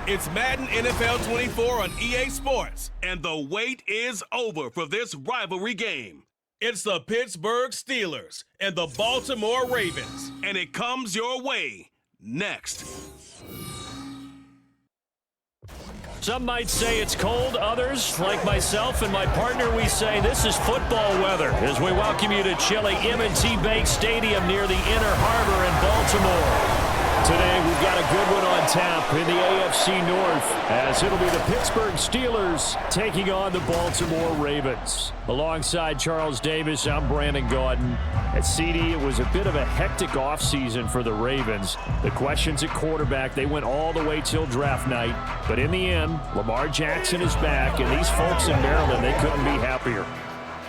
It's Madden NFL 24 on EA Sports, and the wait is over for this rivalry game. It's the Pittsburgh Steelers and the Baltimore Ravens, and it comes your way next. Some might say it's cold. Others, like myself and my partner, we say this is football weather as we welcome you to chilly M&T Bank Stadium near the Inner Harbor in Baltimore. Today, we've got a good one on tap in the AFC North, as it'll be the Pittsburgh Steelers taking on the Baltimore Ravens. Alongside Charles Davis, I'm Brandon Gaudin. At CD, it was a bit of a hectic offseason for the Ravens. The questions at quarterback, they went all the way till draft night. But in the end, Lamar Jackson is back, and these folks in Maryland, they couldn't be happier.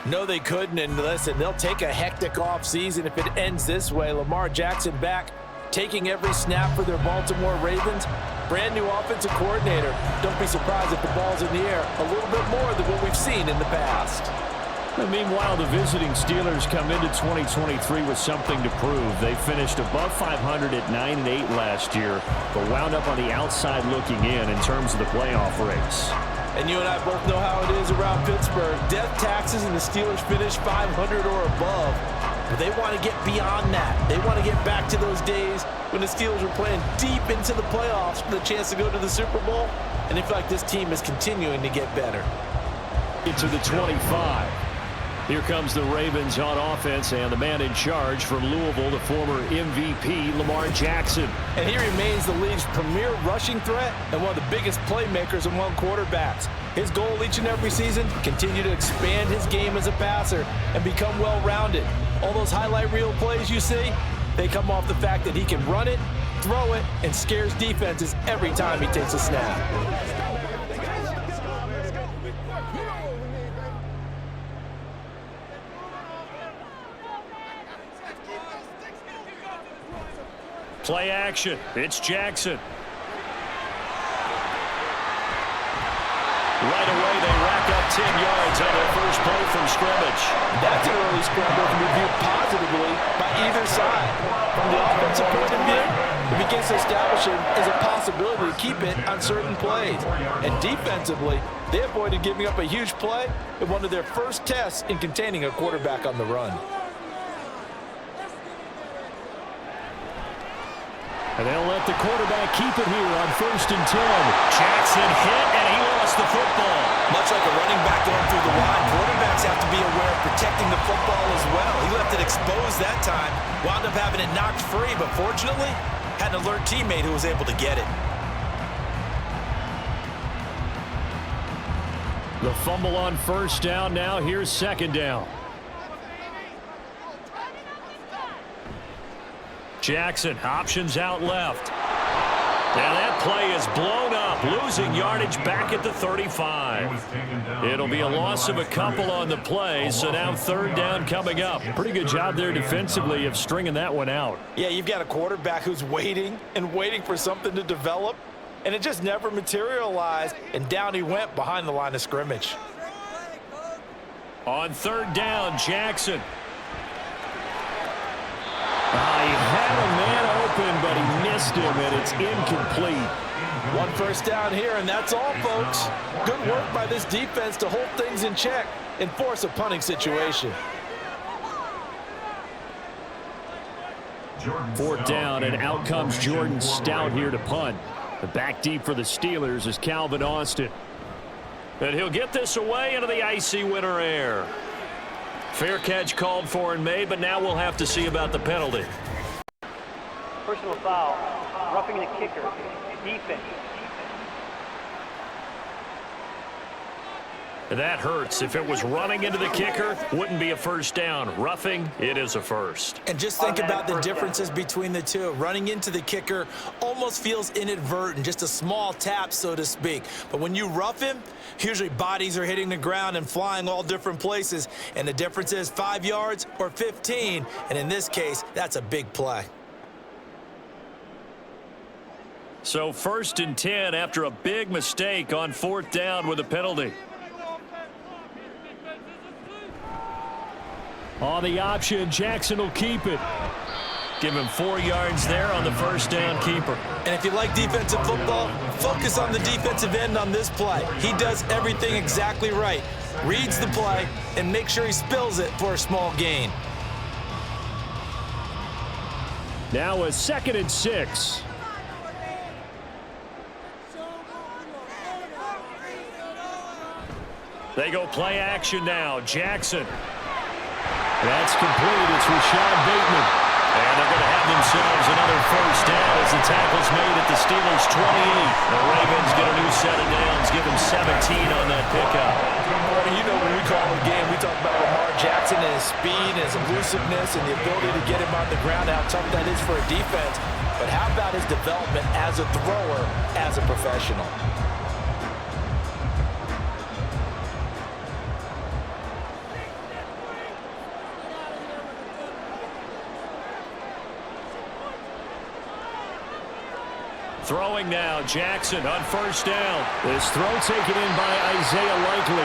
No, they couldn't, and listen, they'll take a hectic offseason if it ends this way. Lamar Jackson back, taking every snap for their Baltimore Ravens. Brand new offensive coordinator. Don't be surprised if the ball's in the air a little bit more than what we've seen in the past. And meanwhile, the visiting Steelers come into 2023 with something to prove. They finished above 500 at 9-8 last year, but wound up on the outside looking in terms of the playoff race. And you and I both know how it is around Pittsburgh. Death taxes and the Steelers finish 500 or above. But they want to get beyond that. They want to get back to those days when the Steelers were playing deep into the playoffs for the chance to go to the Super Bowl. And they feel like this team is continuing to get better. Into the 25. Here comes the Ravens on offense, and the man in charge from Louisville, the former MVP, Lamar Jackson. And he remains the league's premier rushing threat and one of the biggest playmakers among quarterbacks. His goal each and every season, continue to expand his game as a passer and become well-rounded. All those highlight reel plays you see, they come off the fact that he can run it, throw it, and scares defenses every time he takes a snap. Play action. It's Jackson. Right away, they rack up 10 yards on their first play from scrimmage. That's an early scramble to be viewed positively by either side. From the offensive point of view, it begins to establish it as a possibility to keep it on certain plays. And defensively, they avoided giving up a huge play in one of their first tests in containing a quarterback on the run. And they'll let the quarterback keep it here on 1st and 10. Jackson hit, and he lost the football. Much like a running back going through the line, quarterbacks have to be aware of protecting the football as well. He left it exposed that time, wound up having it knocked free, but fortunately, had an alert teammate who was able to get it. The fumble on 1st down. Now here's 2nd down. Jackson, options out left. Now that play is blown up, losing yardage back at the 35. It'll be a loss of a couple on the play, so now 3rd down coming up. Pretty good job there defensively of stringing that one out. Yeah, you've got a quarterback who's waiting and waiting for something to develop, and it just never materialized, and down he went behind the line of scrimmage. On 3rd down, Jackson. He had a man open, but he missed him, and it's incomplete. 1 first down here, and that's all, folks. Good work by this defense to hold things in check and force a punting situation. 4th down, and out comes Jordan Stout here to punt. The back deep for the Steelers is Calvin Austin. And he'll get this away into the icy winter air. Fair catch called for and made, but now we'll have to see about the penalty. Personal foul, roughing the kicker, defense. That hurts. If it was running into the kicker, wouldn't be a 1st down. Roughing, it is a 1st. And just think about the differences between the two. Running into the kicker almost feels inadvertent, just a small tap, so to speak. But when you rough him, usually bodies are hitting the ground and flying all different places. And the difference is 5 yards or 15. And in this case, that's a big play. So 1st and 10 after a big mistake on 4th down with a penalty. On the option, Jackson will keep it. Give him 4 yards there on the first down keeper. And if you like defensive football, focus on the defensive end on this play. He does everything exactly right. Reads the play and makes sure he spills it for a small gain. Now a 2nd and 6. They go play action now. Jackson. That's complete. It's Rashad Bateman. And they're going to have themselves another first down as the tackle's made at the Steelers' 28. The Ravens get a new set of downs, give them 17 on that pickup. You know, when we call a game, we talk about Lamar Jackson and his speed and his elusiveness and the ability to get him on the ground, how tough that is for a defense. But how about his development as a thrower, as a professional? Throwing now, Jackson on first down. This throw taken in by Isaiah Likely.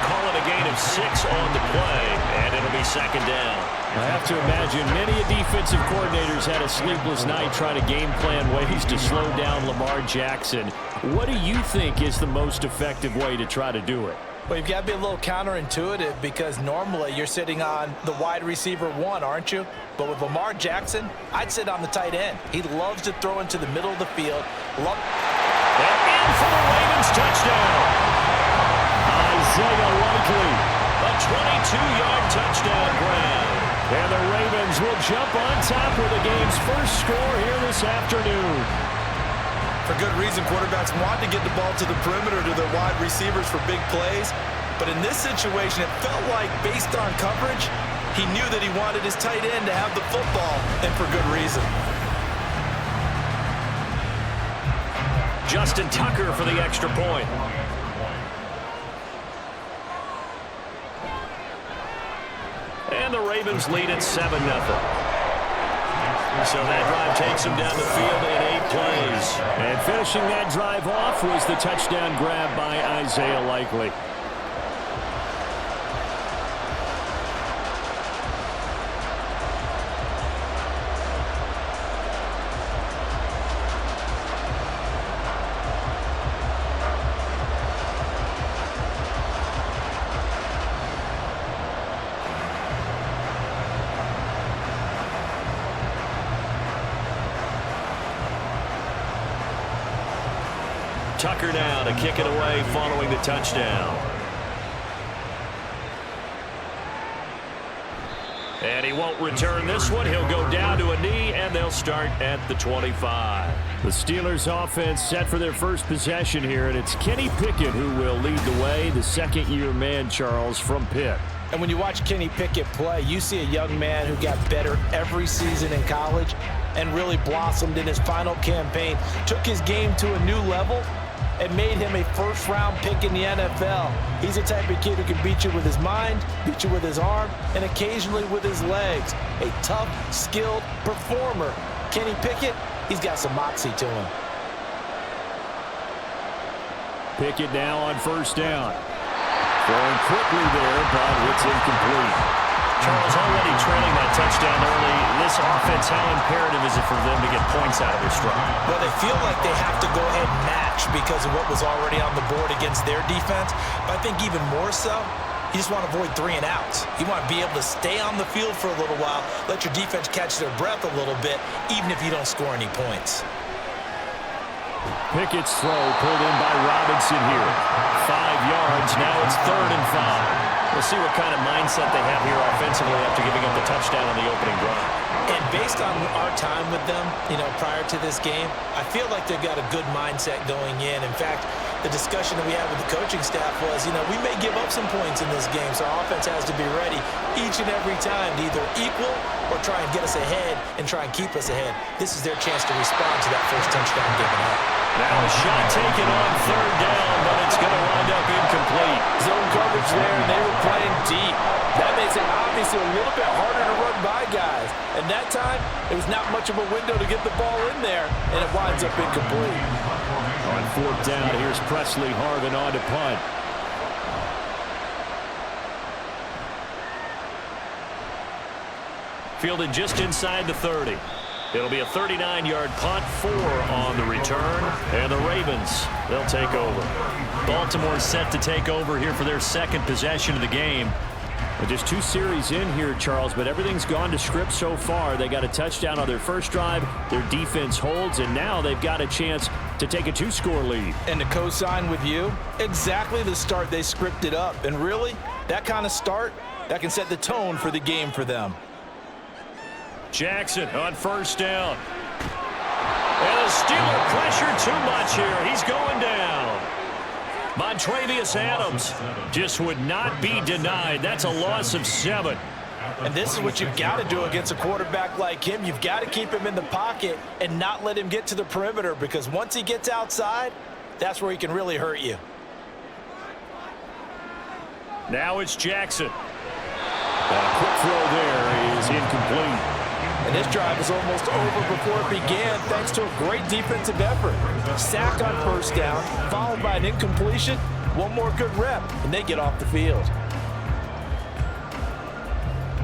Call it a gain of 6 on the play, and it'll be 2nd down. I have to imagine many defensive coordinators had a sleepless night trying to game plan ways to slow down Lamar Jackson. What do you think is the most effective way to try to do it? Well, you've got to be a little counterintuitive because normally you're sitting on the wide receiver 1, aren't you? But with Lamar Jackson, I'd sit on the tight end. He loves to throw into the middle of the field. And in for the Ravens touchdown. Isaiah Likely, a 22-yard touchdown grab. And the Ravens will jump on top with the game's first score here this afternoon. For good reason, quarterbacks want to get the ball to the perimeter to their wide receivers for big plays. But in this situation, it felt like, based on coverage, he knew that he wanted his tight end to have the football, and for good reason. Justin Tucker for the extra point. And the Ravens lead at 7-0. So that drive takes them down the field in 8 plays. And finishing that drive off was the touchdown grab by Isaiah Likely. Tucker now to kick it away following the touchdown. And he won't return this one. He'll go down to a knee, and they'll start at the 25. The Steelers offense set for their first possession here, and it's Kenny Pickett who will lead the way, the second-year man, Charles, from Pitt. And when you watch Kenny Pickett play, you see a young man who got better every season in college and really blossomed in his final campaign, took his game to a new level, and made him a first-round pick in the NFL. He's the type of kid who can beat you with his mind, beat you with his arm, and occasionally with his legs. A tough, skilled performer. Kenny Pickett, he's got some moxie to him. Pickett now on first down. Throwing quickly there, but it's incomplete. Charles already trailing that touchdown early. This offense, how imperative is it for them to get points out of their stride? Well, they feel like they have to go ahead and match because of what was already on the board against their defense. But I think even more so, you just want to avoid 3 and outs. You want to be able to stay on the field for a little while, let your defense catch their breath a little bit, even if you don't score any points. Pickett's throw pulled in by Robinson here. 5 yards. Now it's 3rd and 5. We'll see what kind of mindset they have here offensively after giving up the touchdown on the opening drive. And based on our time with them, prior to this game, I feel like they've got a good mindset going in. In fact, the discussion that we had with the coaching staff was, we may give up some points in this game, so our offense has to be ready each and every time to either equal or try and get us ahead and try and keep us ahead. This is their chance to respond to that first touchdown given up. Now a shot taken on 3rd down, but it's going to wind up incomplete. Zone coverage there, and they were playing deep. That makes it obviously a little bit harder to run by guys. And that time, it was not much of a window to get the ball in there, and it winds up incomplete. On 4th down, here's Presley Harvin on to punt. Fielded just inside the 30. It'll be a 39-yard punt, 4 on the return, and the Ravens, they'll take over. Baltimore set to take over here for their second possession of the game. Just 2 series in here, Charles, but everything's gone to script so far. They got a touchdown on their first drive. Their defense holds, and now they've got a chance to take a 2-score lead. And to co-sign with you, exactly the start they scripted up. And really, that kind of start, that can set the tone for the game for them. Jackson on first down. And the Steeler pressure too much here. He's going down. Montrevious Adams just would not be denied. That's a loss of 7. And this is what you've got to do against a quarterback like him. You've got to keep him in the pocket and not let him get to the perimeter, because once he gets outside, that's where he can really hurt you. Now it's Jackson. A quick throw there is incomplete. And this drive is almost over before it began, thanks to a great defensive effort. Sacked on first down, followed by an incompletion. One more good rep, and they get off the field.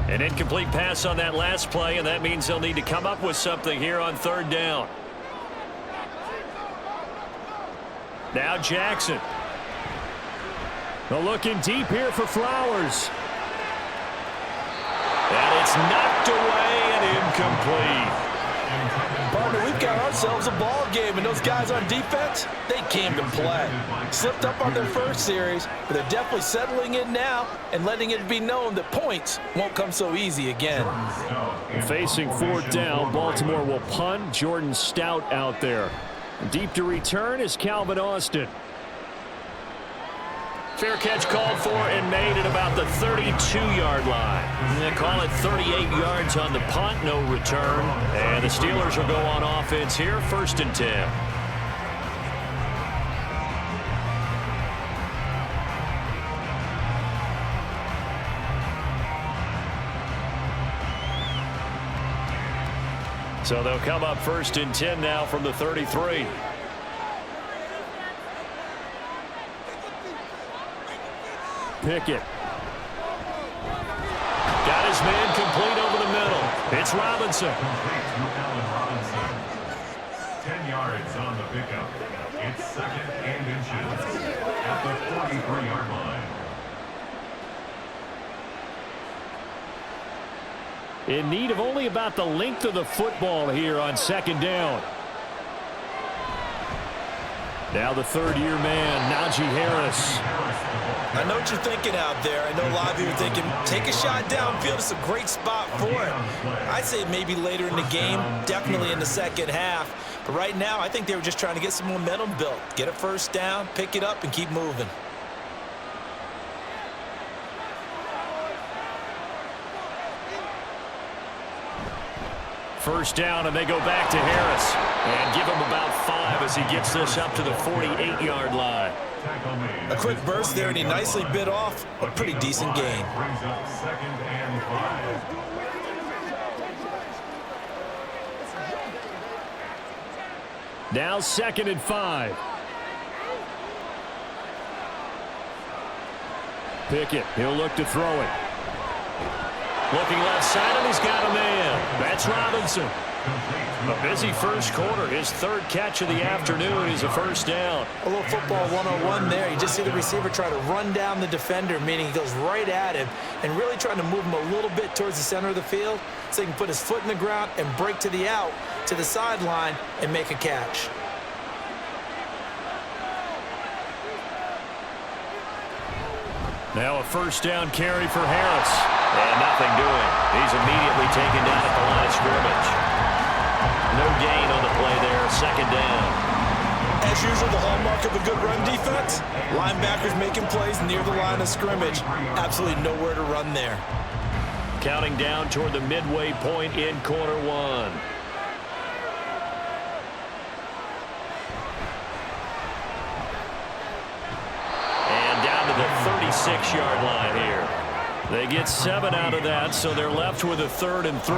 An incomplete pass on that last play, and that means they'll need to come up with something here on third down. Now Jackson. They're looking deep here for Flowers. And it's knocked away and incomplete. Partner, we've got ourselves a ball game, and those guys on defense, they came to play. Slipped up on their first series, but they're definitely settling in now and letting it be known that points won't come so easy again. Facing fourth down, Baltimore will punt. Jordan Stout out there. Deep to return is Calvin Austin. Fair catch called for and made at about the 32-yard line. They call it 38 yards on the punt, no return. And the Steelers will go on offense here, 1st and 10. So they'll come up 1st and 10 now from the 33. Pickett. Got his man complete over the middle. It's Robinson. 10 yards on the pickup. It's 2nd and inches at the 43-yard line. In need of only about the length of the football here on 2nd down. Now the 3rd-year man, Najee Harris. I know what you're thinking out there. I know a lot of you are thinking, take a shot downfield. It's a great spot for it. I'd say maybe later in the game, definitely in the second half. But right now, I think they were just trying to get some momentum built. Get a first down, pick it up, and keep moving. First down, and they go back to Harris. And give him about 5 as he gets this up to the 48-yard line. A quick burst there, and he nicely bit off a pretty decent gain. Brings up 2nd and 5. Now 2nd and 5. Pickett, he'll look to throw it. Looking left side, and he's got a man. That's Robinson. A busy first quarter. His 3rd catch of the afternoon is a first down. A little football 101 there. You just see the receiver try to run down the defender, meaning he goes right at him and really trying to move him a little bit towards the center of the field so he can put his foot in the ground and break to the out, to the sideline, and make a catch. Now a first down carry for Harris. And nothing doing. He's immediately taken down at the line of scrimmage. No gain on the play there, 2nd down. As usual, the hallmark of a good run defense, linebackers making plays near the line of scrimmage. Absolutely nowhere to run there. Counting down toward the midway point in quarter 1. And down to the 36-yard line here. They get 7 out of that, so they're left with a 3rd and 3.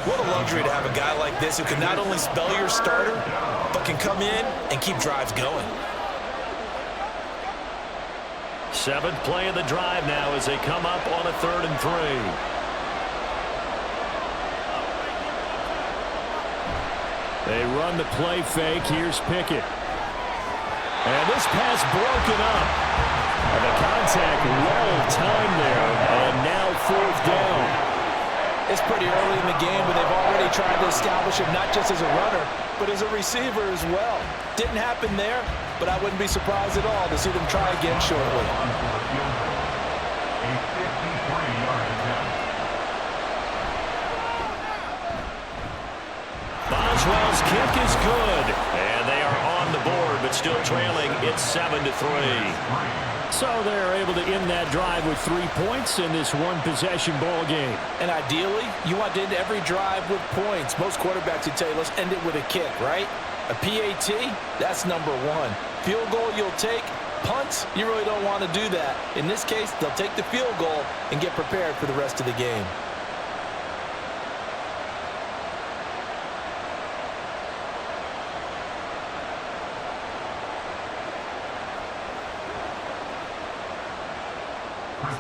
What a luxury to have a guy like this who can not only spell your starter, but can come in and keep drives going. 7th play of the drive now as they come up on a 3rd and 3. They run the play fake. Here's Pickett. And this pass broken up. And the contact well timed there. And now 4th down. It's pretty early in the game, but they've already tried to establish him not just as a runner, but as a receiver as well. Didn't happen there, but I wouldn't be surprised at all to see them try again shortly. A 53-yard attempt. Boswell's kick is good, and they are on the board, but still trailing. It's 7-3. So they're able to end that drive with 3 points in this one-possession ball game. And ideally, you want to end every drive with points. Most quarterbacks would tell you, let's end it with a kick, right? A PAT, that's number 1. Field goal you'll take. Punts, you really don't want to do that. In this case, they'll take the field goal and get prepared for the rest of the game.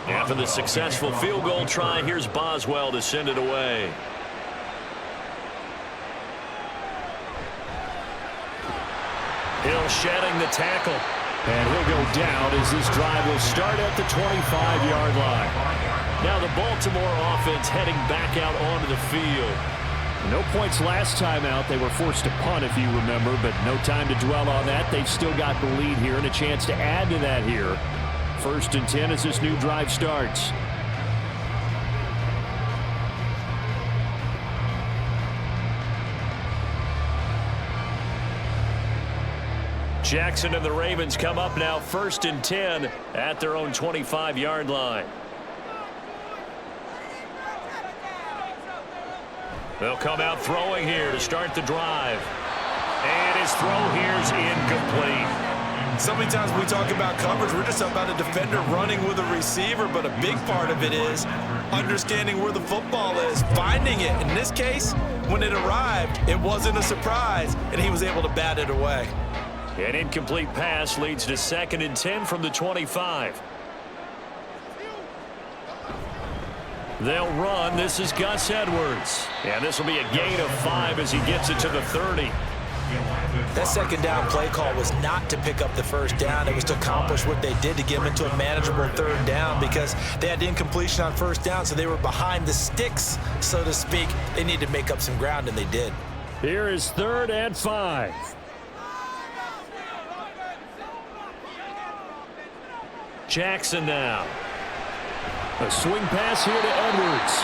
After the successful field goal try, here's Boswell to send it away. Hill shedding the tackle. And he'll go down as this drive will start at the 25-yard line. Now the Baltimore offense heading back out onto the field. No points last time out. They were forced to punt, if you remember, but no time to dwell on that. They've still got the lead here and a chance to add to that here. 1st and 10 as this new drive starts. Jackson and the Ravens come up now 1st and 10 at their own 25-yard line. They'll come out throwing here to start the drive. And his throw here's incomplete. So many times when we talk about coverage, we're just about a defender running with a receiver, but a big part of it is understanding where the football is, finding it. In this case, when it arrived, it wasn't a surprise, and he was able to bat it away. An incomplete pass leads to 2nd and 10 from the 25. They'll run. This is Gus Edwards. And this will be a gain of 5 as he gets it to the 30. That 2nd down play call was not to pick up the 1st down. It was to accomplish what they did to get them into a manageable 3rd down because they had incompletion on 1st down, so they were behind the sticks, so to speak. They needed to make up some ground, and they did. Here is 3rd and 5. Jackson now. A swing pass here to Edwards.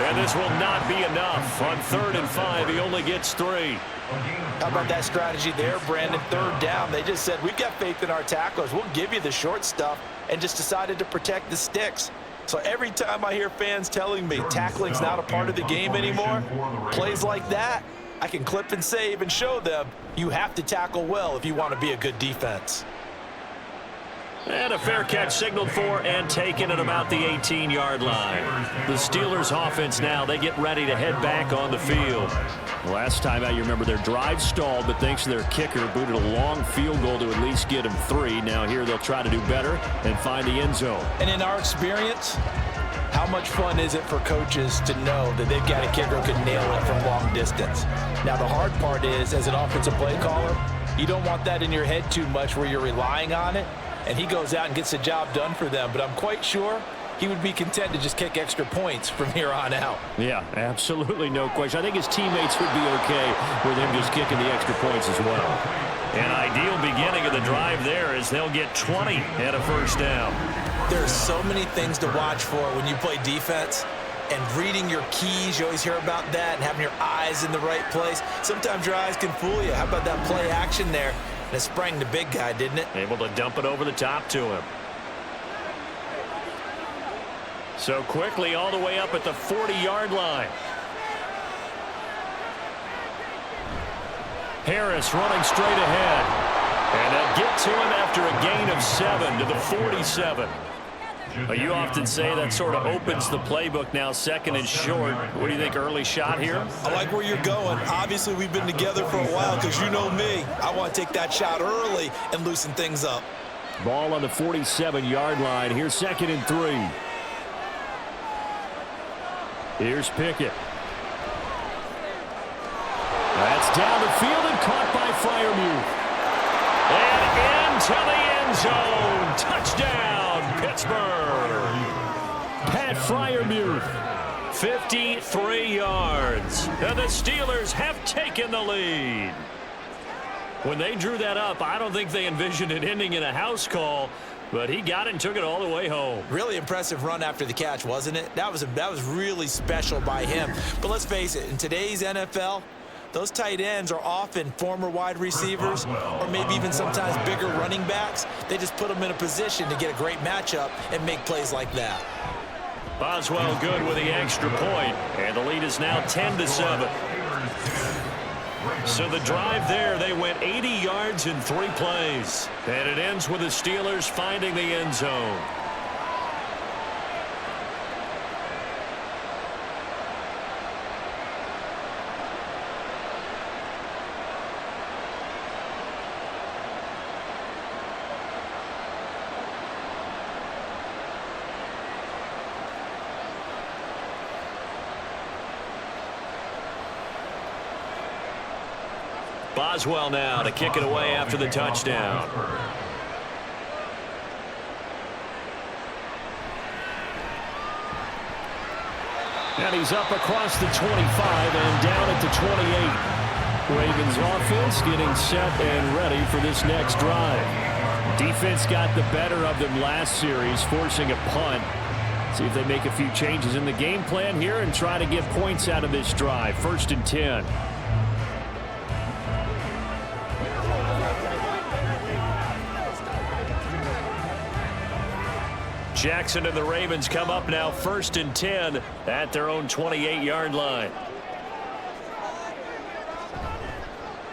And this will not be enough. On 3rd and 5, he only gets 3. How about that strategy there, Brandon? 3rd down. They just said, we've got faith in our tacklers. We'll give you the short stuff, and just decided to protect the sticks. So every time I hear fans telling me tackling's not a part of the game anymore, plays like that, I can clip and save and show them you have to tackle well if you want to be a good defense. And a fair catch signaled for and taken at about the 18-yard line. The Steelers offense now, they get ready to head back on the field. Last time out, you remember their drive stalled, but thanks to their kicker, booted a long field goal to at least get them 3. Now here they'll try to do better and find the end zone. And in our experience, how much fun is it for coaches to know that they've got a kicker who can nail it from long distance? Now the hard part is, as an offensive play caller, you don't want that in your head too much where you're relying on it. And he goes out and gets the job done for them. But I'm quite sure he would be content to just kick extra points from here on out. Yeah, absolutely no question. I think his teammates would be okay with him just kicking the extra points as well. An ideal beginning of the drive there as they'll get 20 and a 1st down. There's so many things to watch for when you play defense. And reading your keys, you always hear about that, and having your eyes in the right place. Sometimes your eyes can fool you. How about that play action there? And it sprang the big guy, didn't it? Able to dump it over the top to him. So quickly all the way up at the 40-yard line. Harris running straight ahead. And they'll get to him after a gain of 7 to the 47. You often say that sort of opens the playbook now, 2nd and short. What do you think, early shot here? I like where you're going. Obviously, we've been together for a while because you know me. I want to take that shot early and loosen things up. Ball on the 47-yard line. Here's 2nd and 3. Here's Pickett. That's It's down the field and caught by Freiermuth. And into the end zone. Touchdown, Pittsburgh. Pat Freiermuth, 53 yards. And the Steelers have taken the lead. When they drew that up, I don't think they envisioned it ending in a house call, but he got it and took it all the way home. Really impressive run after the catch, wasn't it? That was really special by him. But let's face it, in today's NFL, those tight ends are often former wide receivers or maybe even sometimes bigger running backs. They just put them in a position to get a great matchup and make plays like that. Boswell good with the extra point, and the lead is now 10-7. So the drive there, they went 80 yards in 3 plays. And it ends with the Steelers finding the end zone. Boswell now to kick it away after the touchdown. And he's up across the 25 and down at the 28. Ravens offense getting set and ready for this next drive. Defense got the better of them last series, forcing a punt. See if they make a few changes in the game plan here and try to get points out of this drive. 1st and 10. Jackson and the Ravens come up now 1st and 10 at their own 28-yard line.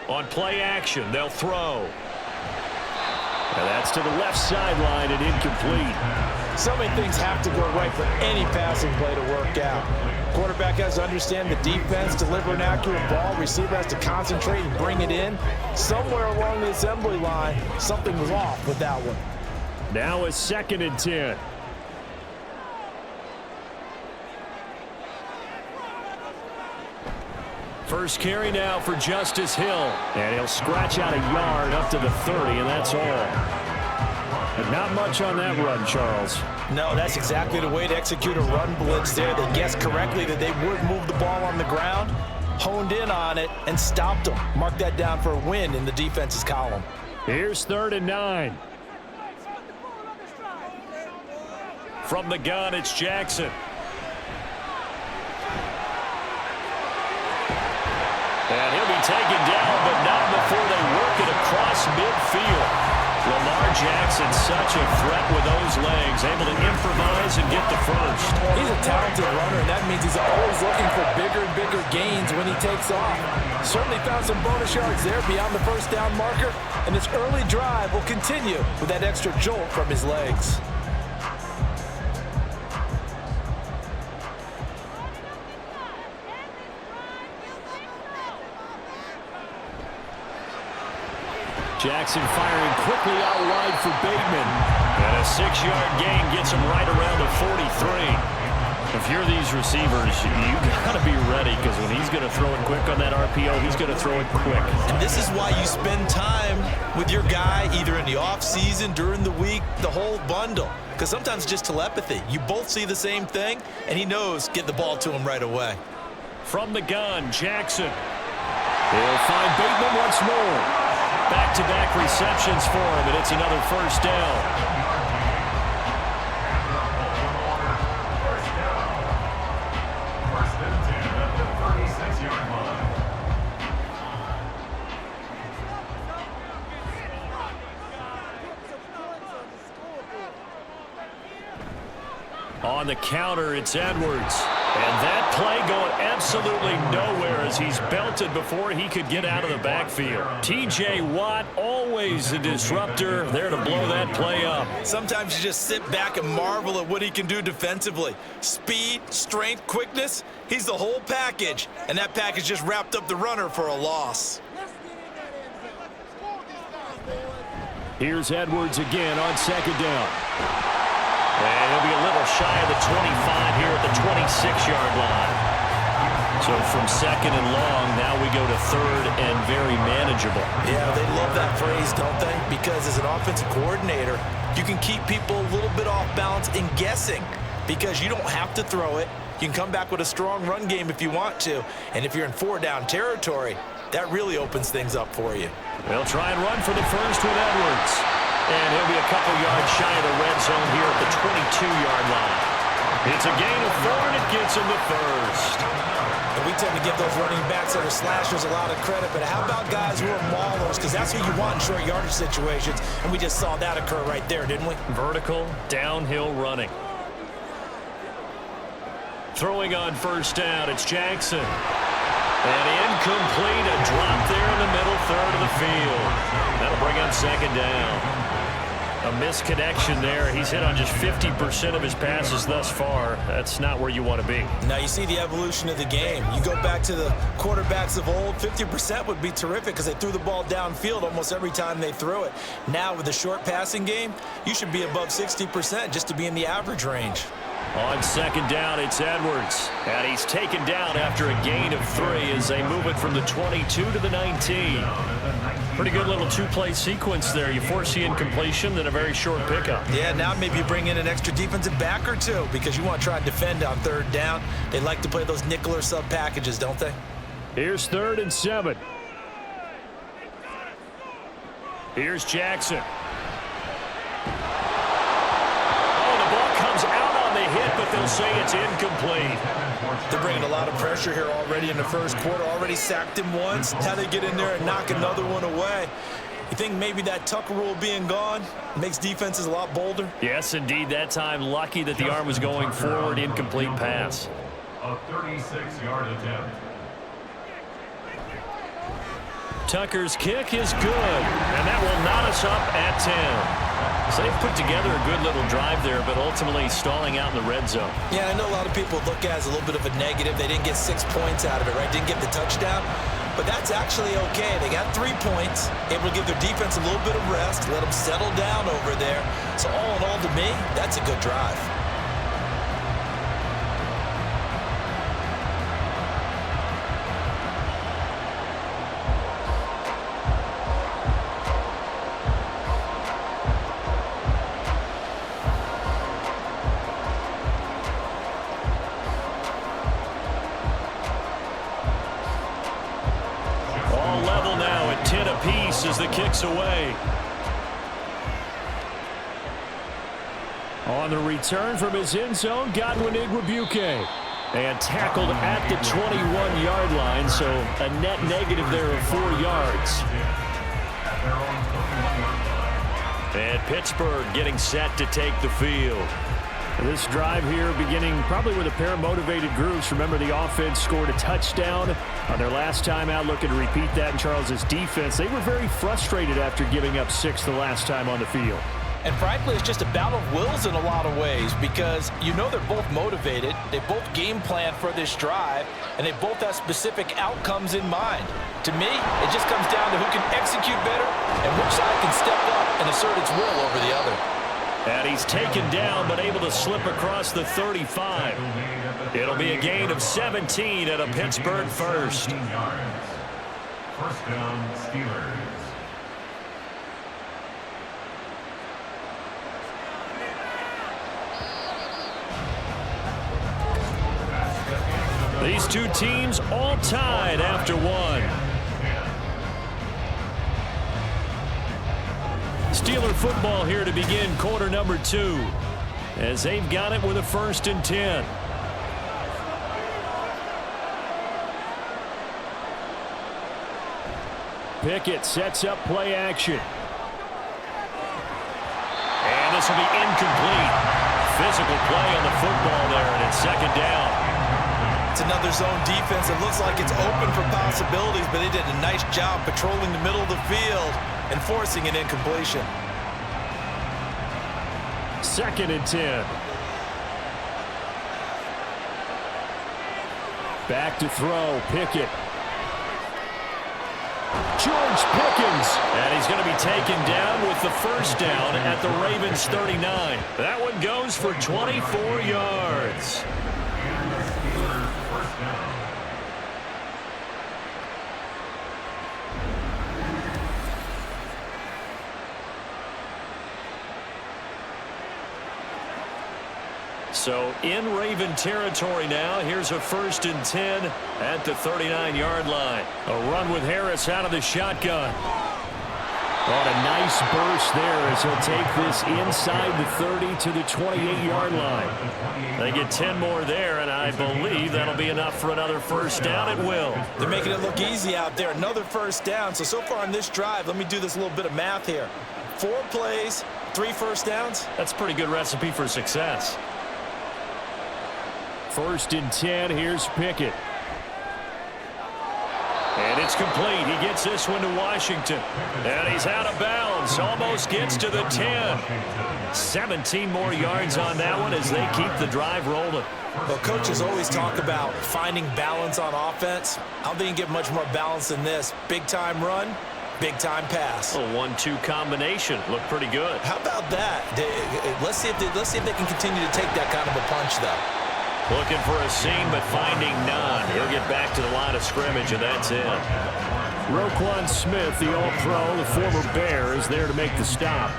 On play action, they'll throw. And that's to the left sideline and incomplete. So many things have to go right for any passing play to work out. Quarterback has to understand the defense, deliver an accurate ball. Receiver has to concentrate and bring it in. Somewhere along the assembly line, something was off with that one. Now it's 2nd and 10. First carry now for Justice Hill. And he'll scratch out a yard up to the 30, and that's all. And not much on that run, Charles. No, that's exactly the way to execute a run blitz there. They guessed correctly that they would move the ball on the ground, honed in on it, and stopped them. Mark that down for a win in the defense's column. Here's 3rd and 9. From the gun, it's Jackson. And he'll be taken down, but not before they work it across midfield. Lamar Jackson, such a threat with those legs, able to improvise and get the first. He's a talented runner, and that means he's always looking for bigger and bigger gains when he takes off. Certainly found some bonus yards there beyond the first down marker, and this early drive will continue with that extra jolt from his legs. Jackson firing quickly out wide for Bateman. And a 6-yard gain gets him right around the 43. If you're these receivers, you got to be ready, because when he's going to throw it quick on that RPO, he's going to throw it quick. And this is why you spend time with your guy either in the offseason, during the week, the whole bundle. Because sometimes just telepathy. You both see the same thing, and he knows get the ball to him right away. From the gun, Jackson. He'll find Bateman once more. Back-to-back receptions for him, and it's another first down. First and 10 at the 36-yard line. On the counter, it's Edwards. And that play going absolutely nowhere as he's belted before he could get out of the backfield. T.J. Watt, always a disruptor, there to blow that play up. Sometimes you just sit back and marvel at what he can do defensively. Speed, strength, quickness, he's the whole package. And that package just wrapped up the runner for a loss. Here's Edwards again on 2nd down. And he'll be a little shy of the 25 here at the 26-yard line. So from second and long, now we go to third and very manageable. Yeah, they love that phrase, don't they? Because as an offensive coordinator, you can keep people a little bit off balance and guessing because you don't have to throw it. You can come back with a strong run game if you want to. And if you're in 4-down territory, that really opens things up for you. They'll try and run for the first with Edwards. And he'll be a couple yards shy of the red zone here at the 22-yard line. It's a gain of 4, and it gets him the first. And we tend to give those running backs that are slashers a lot of credit, but how about guys who are maulers? Because that's who you want in short yardage situations, and we just saw that occur right there, didn't we? Vertical, downhill running. Throwing on first down, it's Jackson. And incomplete, a drop there in the middle third of the field. That'll bring up second down. A misconnection there. He's hit on just 50% of his passes thus far. That's not where you want to be. Now you see the evolution of the game. You go back to the quarterbacks of old, 50% would be terrific because they threw the ball downfield almost every time they threw it. Now with the short passing game, you should be above 60% just to be in the average range. On second down, it's Edwards. And he's taken down after a gain of 3 as they move it from the 22 to the 19. Pretty good little two-play sequence there. You force the incompletion, then a very short pickup. Yeah, now maybe you bring in an extra defensive back or two because you want to try and defend on third down. They like to play those nickel or sub packages, don't they? Here's 3rd and 7. Here's Jackson. Hit, but they'll say it's incomplete. They're bringing a lot of pressure here already in the first quarter. Already sacked him once. Now they get in there and knock another one away. You think maybe that Tucker rule being gone makes defenses a lot bolder? Yes, indeed. That time, lucky that the arm was going forward. Incomplete pass. A 36-yard attempt. Tucker's kick is good, and that will knot us up at 10. So they've put together a good little drive there, but ultimately stalling out in the red zone. Yeah, I know a lot of people look at it as a little bit of a negative. They didn't get 6 points out of it, right? Didn't get the touchdown. But that's actually okay. They got 3 points, able to give their defense a little bit of rest, let them settle down over there. So all in all, to me, that's a good drive. As the kick's away. On the return from his end zone, Godwin Igwebuike. And tackled at the 21-yard line, so a net negative there of 4 yards. And Pittsburgh getting set to take the field. This drive here beginning probably with a pair of motivated groups. Remember, the offense scored a touchdown on their last time out. Looking to repeat that in Charles's defense. They were very frustrated after giving up 6 the last time on the field. And frankly, it's just a battle of wills in a lot of ways because you know they're both motivated. They both game plan for this drive, and they both have specific outcomes in mind. To me, it just comes down to who can execute better and which side can step up and assert its will over the other. And he's taken down but able to slip across the 35. It'll be a gain of 17 at a Pittsburgh first. First down, Steelers. These two teams all tied after one. Steeler football here to begin quarter number 2 as they've got it with a 1st and 10. Pickett sets up play action. And this will be incomplete. Physical play on the football there, and it's 2nd down. It's another zone defense. It looks like it's open for possibilities, but they did a nice job patrolling the middle of the field and forcing an incompletion. 2nd and 10. Back to throw, Pickett. George Pickens. And he's going to be taken down with the 1st down at the Ravens 39. That one goes for 24 yards. So in Raven territory now. Here's a 1st and 10 at the 39-yard line. A run with Harris out of the shotgun. And a nice burst there as he'll take this inside the 30 to the 28-yard line. They get 10 more there, and I believe that'll be enough for another 1st down. It will. They're making it look easy out there. Another 1st down. So far on this drive, let me do this little bit of math here. 4 plays, 3 1st downs. That's a pretty good recipe for success. 1st and 10. Here's Pickett. And it's complete. He gets this one to Washington. And he's out of bounds. Almost gets to the 10. 17 more yards on that one as they keep the drive rolling. Well, coaches always talk about finding balance on offense. I don't think you get much more balance than this. Big-time run, big-time pass. A 1-2 combination. Looked pretty good. How about that? Let's see if they can continue to take that kind of a punch, though. Looking for a seam, but finding none. He'll get back to the line of scrimmage, and that's it. Roquan Smith, the All-Pro, the former Bear, is there to make the stop.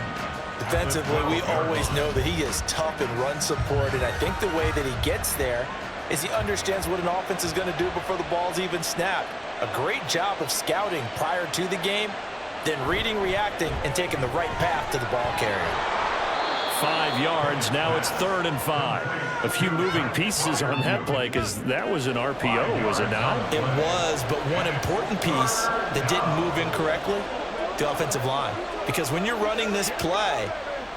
Defensively, we always know that he is tough in run support, and I think the way that he gets there is he understands what an offense is going to do before the ball's even snapped. A great job of scouting prior to the game, then reading, reacting, and taking the right path to the ball carrier. 5 yards. Now it's 3rd and 5. A few moving pieces on that play because that was an RPO, was it not? It was, but one important piece that didn't move incorrectly, the offensive line. Because when you're running this play,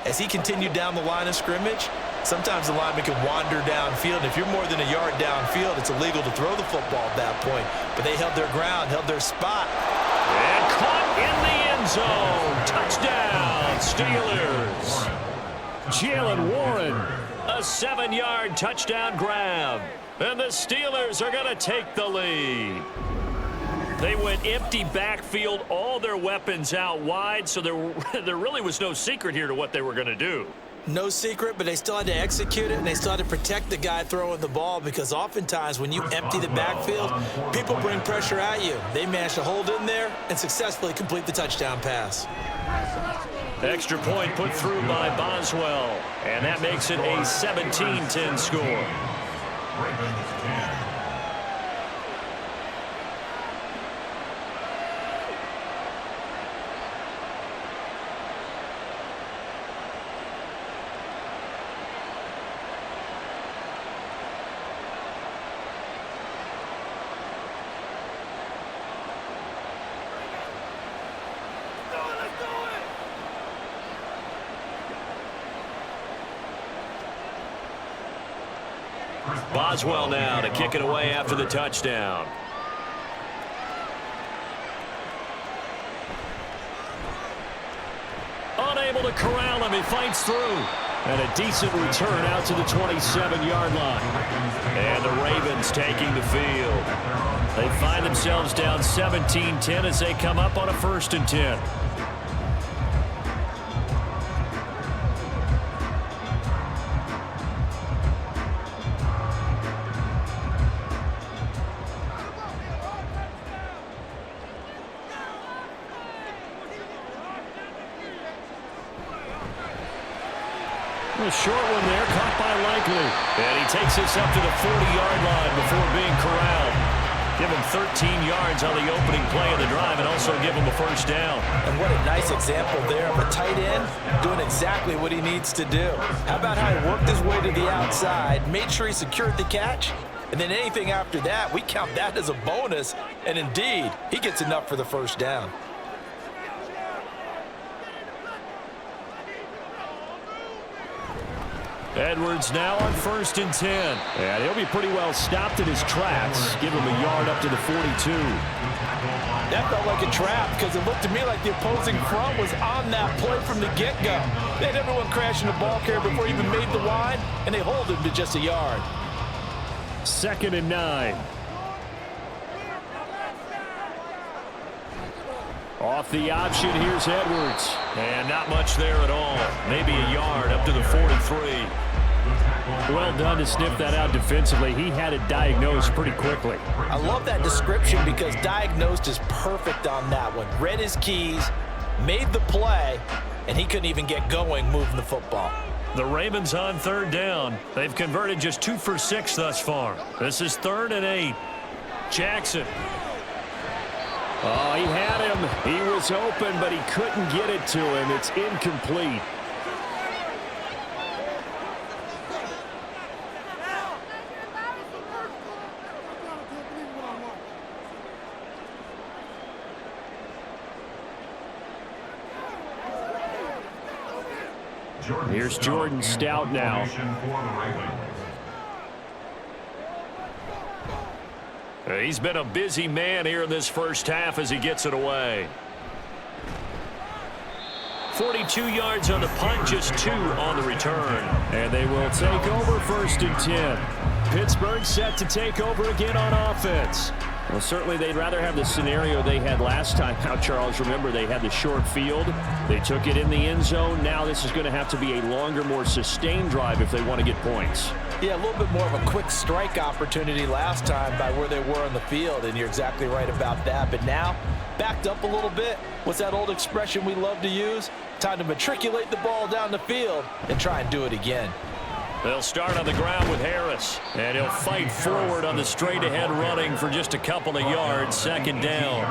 as he continued down the line of scrimmage, sometimes the lineman can wander downfield. And if you're more than a yard downfield, it's illegal to throw the football at that point. But they held their ground, held their spot. And caught in the end zone. Touchdown, Steelers. Jalen Warren, a 7-yard touchdown grab. And the Steelers are going to take the lead. They went empty backfield, all their weapons out wide, so there really was no secret here to what they were going to do. No secret, but they still had to execute it, and they still had to protect the guy throwing the ball because oftentimes when you empty the backfield, people bring pressure at you. They managed to hold in there and successfully complete the touchdown pass. Extra point put through by Boswell, and that makes it a 17-10 score. Ravens 10. Boswell now to kick it away after the touchdown. Unable to corral him. He fights through. And a decent return out to the 27-yard line. And the Ravens taking the field. They find themselves down 17-10 as they come up on a 1st and 10. A short one there, caught by Likely. And he takes this up to the 40-yard line before being corralled. Give him 13 yards on the opening play of the drive and also give him a 1st down. And what a nice example there of a tight end doing exactly what he needs to do. How about how he worked his way to the outside, made sure he secured the catch, and then anything after that, we count that as a bonus. And indeed, he gets enough for the 1st down. Edwards now on 1st and 10. And he'll be pretty well stopped in his tracks. Give him a yard up to the 42. That felt like a trap because it looked to me like the opposing front was on that play from the get-go. They had everyone crashing the ball carrier before he even made the line, and they hold him to just a yard. 2nd and 9. Off the option, here's Edwards. And not much there at all. Maybe a yard up to the 43. Well done to sniff that out defensively. He had it diagnosed pretty quickly. I love that description because diagnosed is perfect on that one. Read his keys, made the play, and he couldn't even get going moving the football. The Ravens on third down. They've converted just 2 for 6 thus far. This is 3rd and 8. Jackson. Oh, he had him. He was open, but he couldn't get it to him. It's incomplete. Here's Jordan Stout now. He's been a busy man here in this first half as he gets it away. 42 yards on the punt, just 2 on the return. And they will take over 1st and 10. Pittsburgh set to take over again on offense. Well, certainly they'd rather have the scenario they had last time. Now, Charles, remember they had the short field. They took it in the end zone. Now this is going to have to be a longer, more sustained drive if they want to get points. Yeah, a little bit more of a quick strike opportunity last time by where they were on the field, and you're exactly right about that. But now, backed up a little bit. What's that old expression we love to use? Time to matriculate the ball down the field and try and do it again. They'll start on the ground with Harris, and he'll fight forward on the straight-ahead running for just a couple of yards, 2nd down.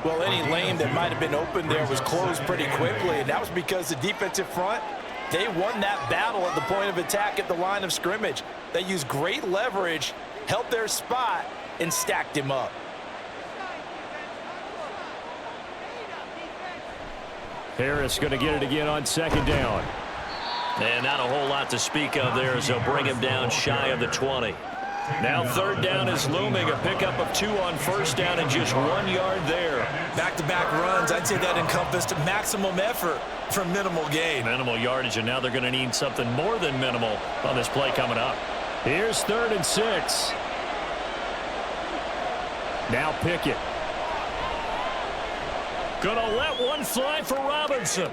Well, any lane that might have been open there was closed pretty quickly, and that was because the defensive front, they won that battle at the point of attack at the line of scrimmage. They used great leverage, held their spot, and stacked him up. Harris going to get it again on 2nd down. And not a whole lot to speak of there as they'll bring him down shy of the 20. Now 3rd down is looming. A pickup of 2 on 1st down and just 1 yard there. Back-to-back runs, I'd say that encompassed maximum effort for minimal gain. Minimal yardage, and now they're going to need something more than minimal on this play coming up. Here's 3rd and 6. Now Pickett. Gonna let one fly for Robinson.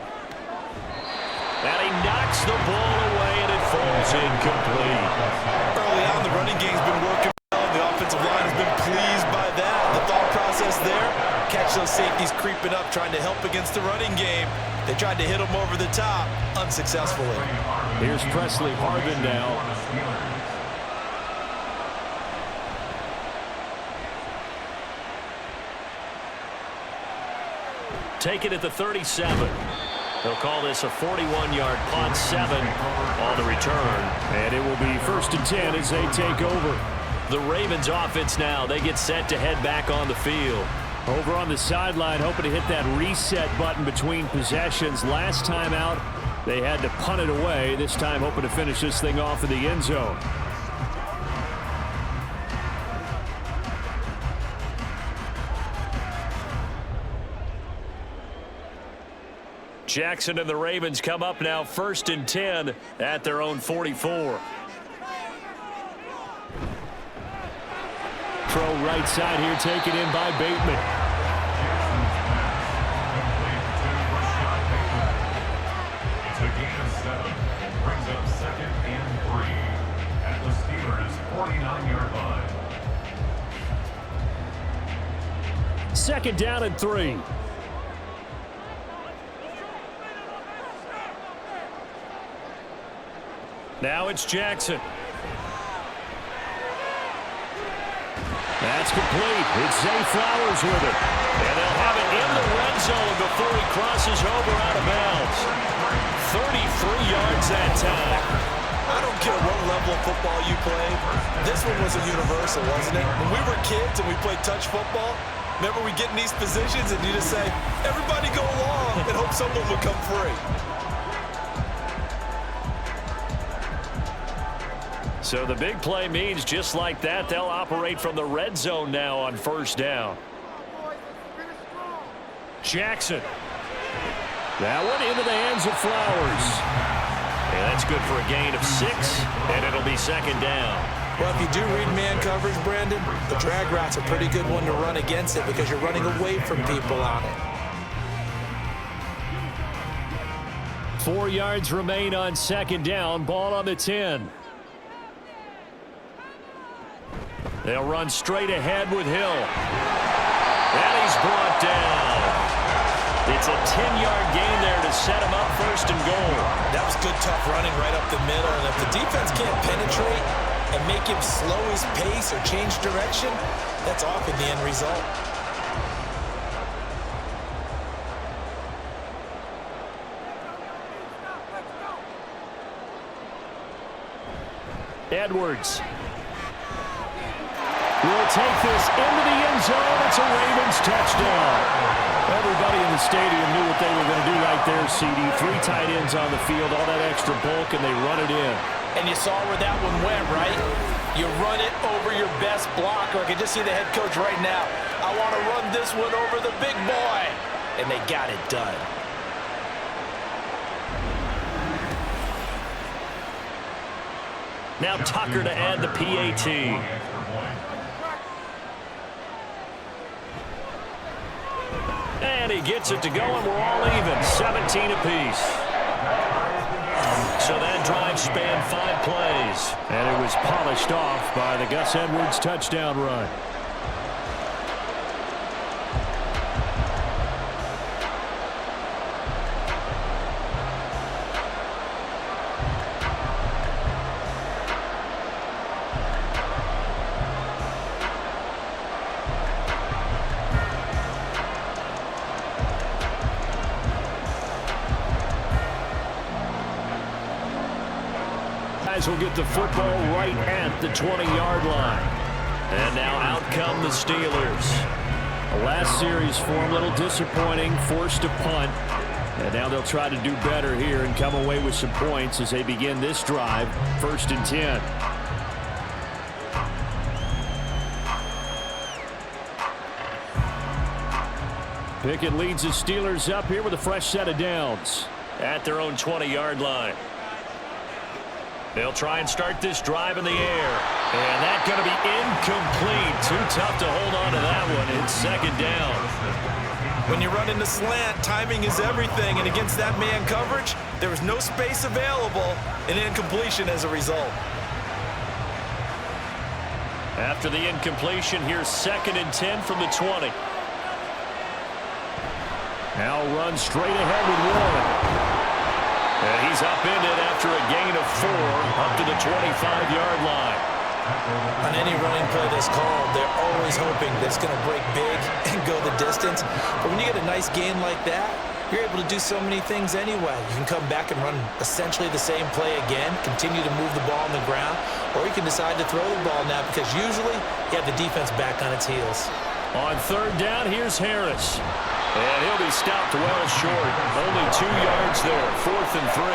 And he knocks the ball away, and it falls incomplete. Early on, the running game's been working well. The offensive line has been pleased by that. The thought process there, catch those safeties creeping up, trying to help against the running game. They tried to hit them over the top, unsuccessfully. Here's Presley Harvin now. Take it at the 37. They'll call this a 41-yard punt, 7 on the return. And it will be 1st and 10 as they take over. The Ravens offense now, they get set to head back on the field. Over on the sideline, hoping to hit that reset button between possessions. Last time out, they had to punt it away. This time hoping to finish this thing off in the end zone. Jackson and the Ravens come up now 1st and 10 at their own 44. Pro right side here taken in by Bateman. It's a gain of 7. Brings up 2nd and 3 at the Steelers' 49-yard line. 2nd down and 3. Now it's Jackson. That's complete. It's Zay Flowers with it. And they'll have it in the red zone before he crosses over out of bounds. 33 yards that time. I don't care what level of football you play. This one was a universal, wasn't it? When we were kids and we played touch football, remember we get in these positions and you just say, everybody go along and hope someone will come free. So the big play means just like that, they'll operate from the red zone now on 1st down. Jackson. That one into the hands of Flowers. And that's good for a gain of 6, and it'll be 2nd down. Well, if you do read man coverage, Brandon, the drag route's a pretty good one to run against it because you're running away from people on it. 4 yards remain on 2nd down. Ball on the 10. They'll run straight ahead with Hill. And he's brought down. It's a 10-yard gain there to set him up first and goal. That was good, tough running right up the middle. And if the defense can't penetrate and make him slow his pace or change direction, that's often the end result. Edwards will take this into the end zone. It's a Ravens touchdown. Everybody in the stadium knew what they were going to do right there, CD. 3 tight ends on the field, all that extra bulk, and they run it in. And you saw where that one went, right? You run it over your best blocker. I can just see the head coach right now. I want to run this one over the big boy. And they got it done. Now Tucker to add the PAT. And he gets it to go, and we're all even. 17 apiece. So that drive spanned 5 plays. And it was polished off by the Gus Edwards touchdown run. Will get the football right at the 20-yard line. And now out come the Steelers. The last series for them, a little disappointing, forced a punt. And now they'll try to do better here and come away with some points as they begin this drive, 1st and 10. Pickett leads the Steelers up here with a fresh set of downs at their own 20-yard line. They'll try and start this drive in the air. And that's going to be incomplete. Too tough to hold on to that one. It's 2nd down. When you run into slant, timing is everything. And against that man coverage, there was no space available. An incompletion as a result. After the incompletion, here's 2nd and 10 from the 20. Now run straight ahead with Warren. And he's upended after a gain of 4 up to the 25-yard line. On any running play that's called, they're always hoping that it's going to break big and go the distance. But when you get a nice gain like that, you're able to do so many things anyway. You can come back and run essentially the same play again, continue to move the ball on the ground, or you can decide to throw the ball now because usually you have the defense back on its heels. On 3rd down, here's Harris. And he'll be stopped well short. Only 2 yards there. 4th and 3.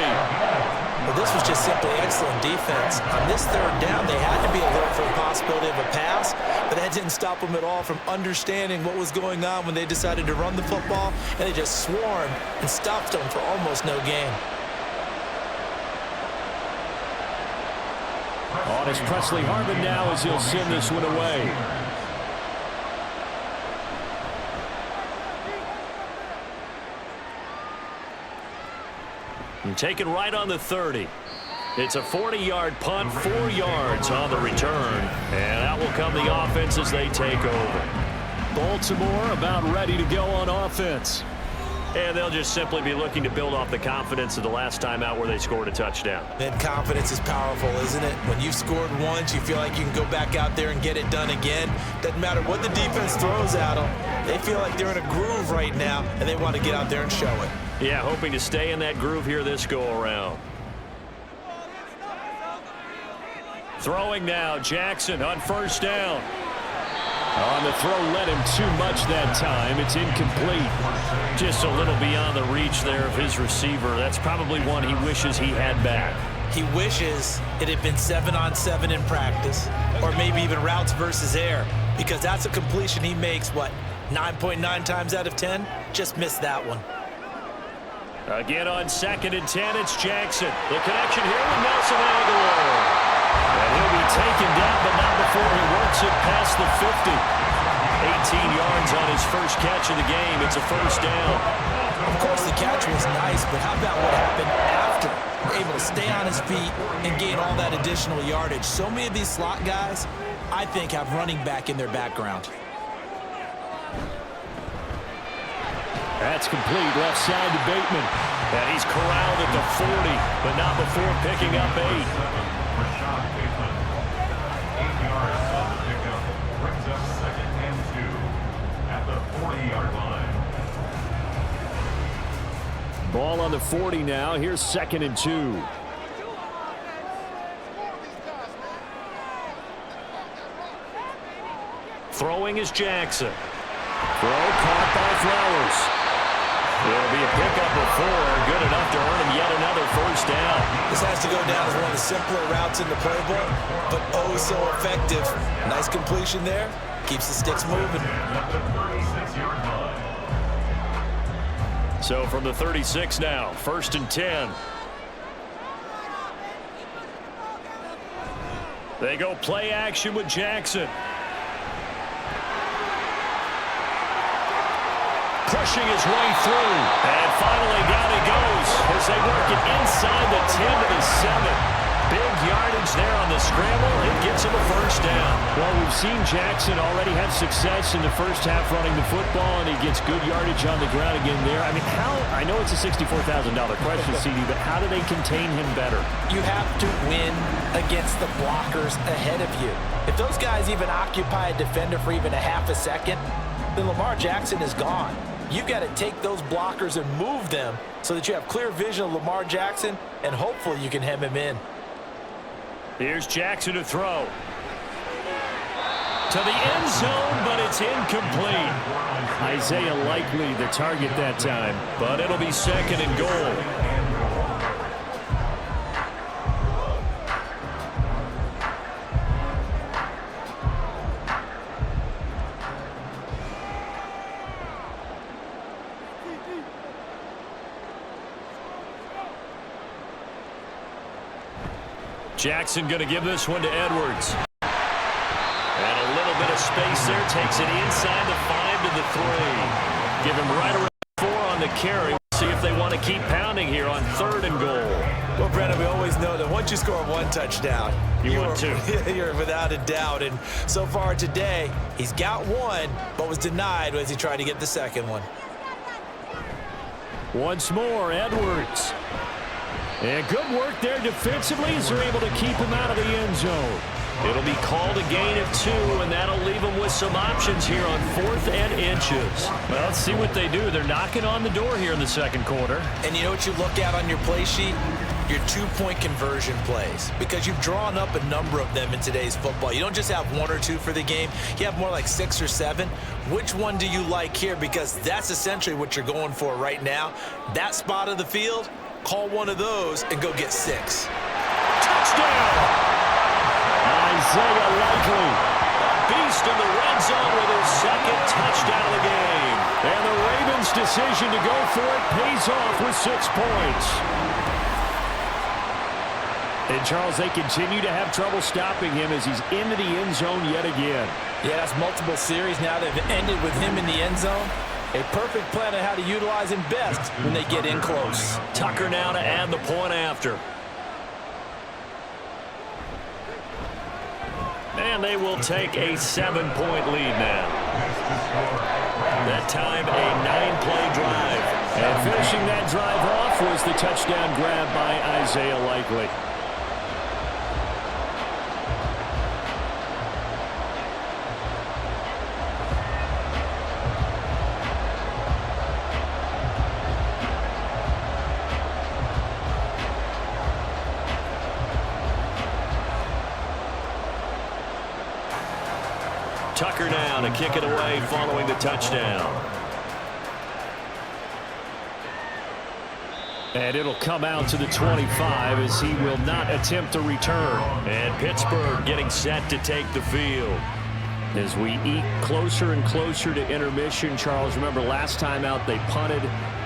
Well, this was just simply excellent defense. On this 3rd down, they had to be alert for the possibility of a pass, but that didn't stop them at all from understanding what was going on when they decided to run the football, and they just swarmed and stopped them for almost no gain. On is Presley Harvin now as he'll send this one away. And taken right on the 30. It's a 40-yard punt, 4 yards on the return. And out will come the offense as they take over. Baltimore about ready to go on offense. And they'll just simply be looking to build off the confidence of the last time out where they scored a touchdown. And confidence is powerful, isn't it? When you've scored once, you feel like you can go back out there and get it done again. Doesn't matter what the defense throws at them. They feel like they're in a groove right now, and they want to get out there and show it. Yeah, hoping to stay in that groove here this go-around. Throwing now, Jackson on 1st down. On the throw, led him too much that time. It's incomplete. Just a little beyond the reach there of his receiver. That's probably one he wishes he had back. He wishes it had been 7-on-7 in practice, or maybe even routes versus air, because that's a completion he makes, 9.9 times out of 10? Just missed that one. Again on 2nd and 10, it's Jackson. The connection here with Nelson Aguilar. And he'll be taken down, but not before he works it past the 50. 18 yards on his first catch of the game. It's a 1st down. Of course, the catch was nice, but how about what happened after? We're able to stay on his feet and gain all that additional yardage. So many of these slot guys, I think, have running back in their background. That's complete left side to Bateman. And he's corralled at the 40, but not before picking up 8. Rashad Bateman, 8 yards on the pickup, brings up 2nd and 2 at the 40-yard line. Ball on the 40 now. Here's 2nd and 2. Throwing is Jackson. Throw caught by Flowers. It'll be a pickup of 4, good enough to earn him yet another first down. This has to go down as one of the simpler routes in the playbook, but oh so effective. Nice completion there. Keeps the sticks moving. So from the 36 now, 1st and 10. They go play action with Jackson. Pushing his way through. And finally down he goes as they work it inside the 10 to the 7. Big yardage there on the scramble. It gets him a first down. Well, we've seen Jackson already have success in the first half running the football, and he gets good yardage on the ground again there. I mean, I know it's a $64,000 question, CD, but how do they contain him better? You have to win against the blockers ahead of you. If those guys even occupy a defender for even a half a second, then Lamar Jackson is gone. You've got to take those blockers and move them so that you have clear vision of Lamar Jackson, and hopefully you can hem him in. Here's Jackson to throw. To the end zone, but it's incomplete. Isaiah Likely the target that time, but it'll be 2nd and goal. Jackson going to give this one to Edwards. And a little bit of space there. Takes it inside the 5 to the 3. Give him right around 4 on the carry. We'll see if they want to keep pounding here on 3rd and goal. Well, Brandon, we always know that once you score 1 touchdown, you want 2. You're without a doubt. And so far today, he's got 1, but was denied as he tried to get the 2nd one. Once more, Edwards. And good work there defensively as they're able to keep him out of the end zone. It'll be called a gain of 2, and that'll leave them with some options here on 4th and inches. Well, let's see what they do. They're knocking on the door here in the 2nd quarter. And you know what you look at on your play sheet? Your 2-point conversion plays, because you've drawn up a number of them in today's football. You don't just have 1 or 2 for the game. You have more like 6 or 7. Which one do you like here? Because that's essentially what you're going for right now. That spot of the field, call one of those and go get 6. Touchdown! Isaiah Likely, beast in the red zone with his 2nd touchdown of the game. And the Ravens' decision to go for it pays off with 6 points. And, Charles, they continue to have trouble stopping him as he's into the end zone yet again. Yeah, that's multiple series now. They've ended with him in the end zone. A perfect plan on how to utilize him best when they get in close. Tucker now to add the point after. And they will take a 7-point lead now. That time, a 9-play drive. And finishing that drive off was the touchdown grab by Isaiah Likely. Tucker now to kick it away following the touchdown. And it'll come out to the 25 as he will not attempt a return. And Pittsburgh getting set to take the field. As we eat closer and closer to intermission, Charles, remember last time out they punted.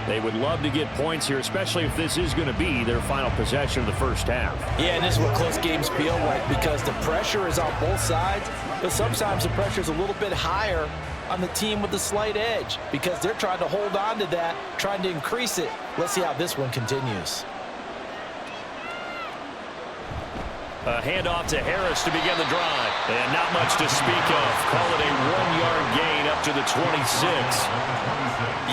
They would love to get points here, especially if this is going to be their final possession of the first half. Yeah, and this is what close games feel like because the pressure is on both sides, but sometimes the pressure is a little bit higher on the team with the slight edge because they're trying to hold on to that, trying to increase it. Let's see how this one continues. A handoff to Harris to begin the drive. And not much to speak of. Call it a 1-yard gain up to the 26.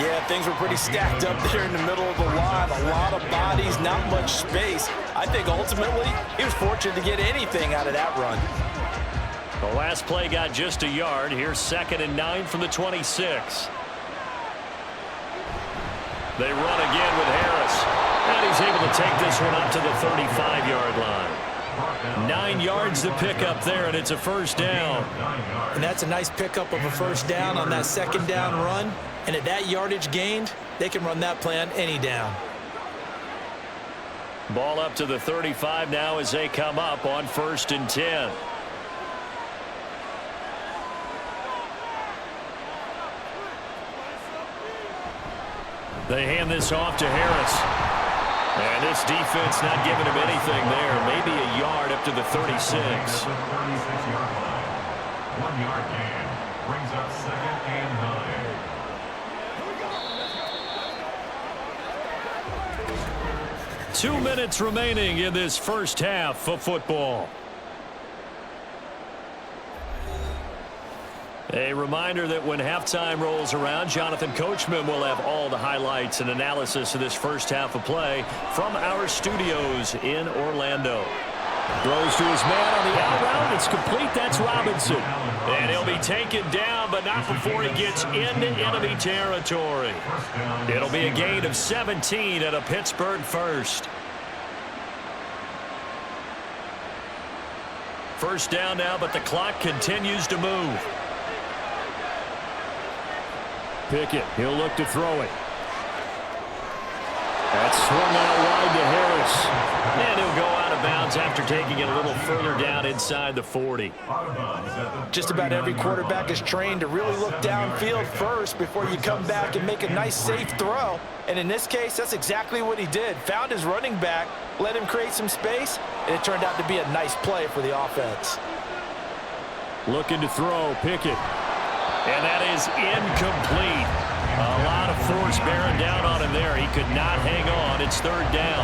Yeah, things were pretty stacked up there in the middle of the line. A lot of bodies, not much space. I think ultimately he was fortunate to get anything out of that run. The last play got just a yard. Here's 2nd and 9 from the 26. They run again with Harris. And he's able to take this one up to the 35-yard line. 9 yards to pick up there, and it's a first down. And that's a nice pickup of a first down on that 2nd down run. And at that yardage gained, they can run that play on any down. Ball up to the 35 now as they come up on 1st and 10. They hand this off to Harris. And this defense not giving him anything there. Maybe a yard up to the 36. 36-yard line. 1-yard gain. Brings up 2nd and 9. 2 minutes remaining in this first half of football. A reminder that when halftime rolls around, Jonathan Coachman will have all the highlights and analysis of this first half of play from our studios in Orlando. Throws to his man on the out route. It's complete. That's Robinson. And he'll be taken down, but not before he gets into enemy territory. It'll be a gain of 17 at a Pittsburgh first. First down now, but the clock continues to move. Pickett, he'll look to throw it. That's swung out wide to Harris. And he'll go out of bounds after taking it a little further down inside the 40. Just about every quarterback is trained to really look downfield first before you come back and make a nice, safe throw. And in this case, that's exactly what he did. Found his running back, let him create some space, and it turned out to be a nice play for the offense. Looking to throw, Pickett. And that is incomplete. A lot of force bearing down on him there. He could not hang on. It's 3rd down.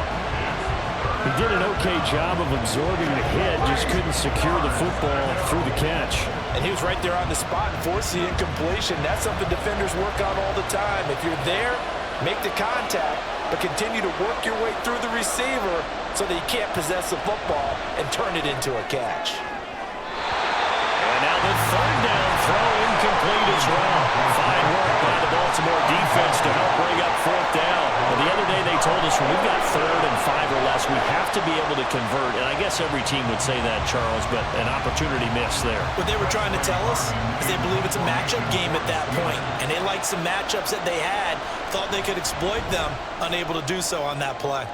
He did an okay job of absorbing the hit, just couldn't secure the football through the catch. And he was right there on the spot and forced the incompletion. That's something defenders work on all the time. If you're there, make the contact, but continue to work your way through the receiver so that you can't possess the football and turn it into a catch. And now the 3rd down throw incomplete as well. Fine work by the Baltimore defense to help bring up 4th down. Well, the other day they told us when we've got 3rd and 5 or less, we have to be able to convert. And I guess every team would say that, Charles, but an opportunity missed there. What they were trying to tell us is they believe it's a matchup game at that point, and they liked some matchups that they had, thought they could exploit them, unable to do so on that play.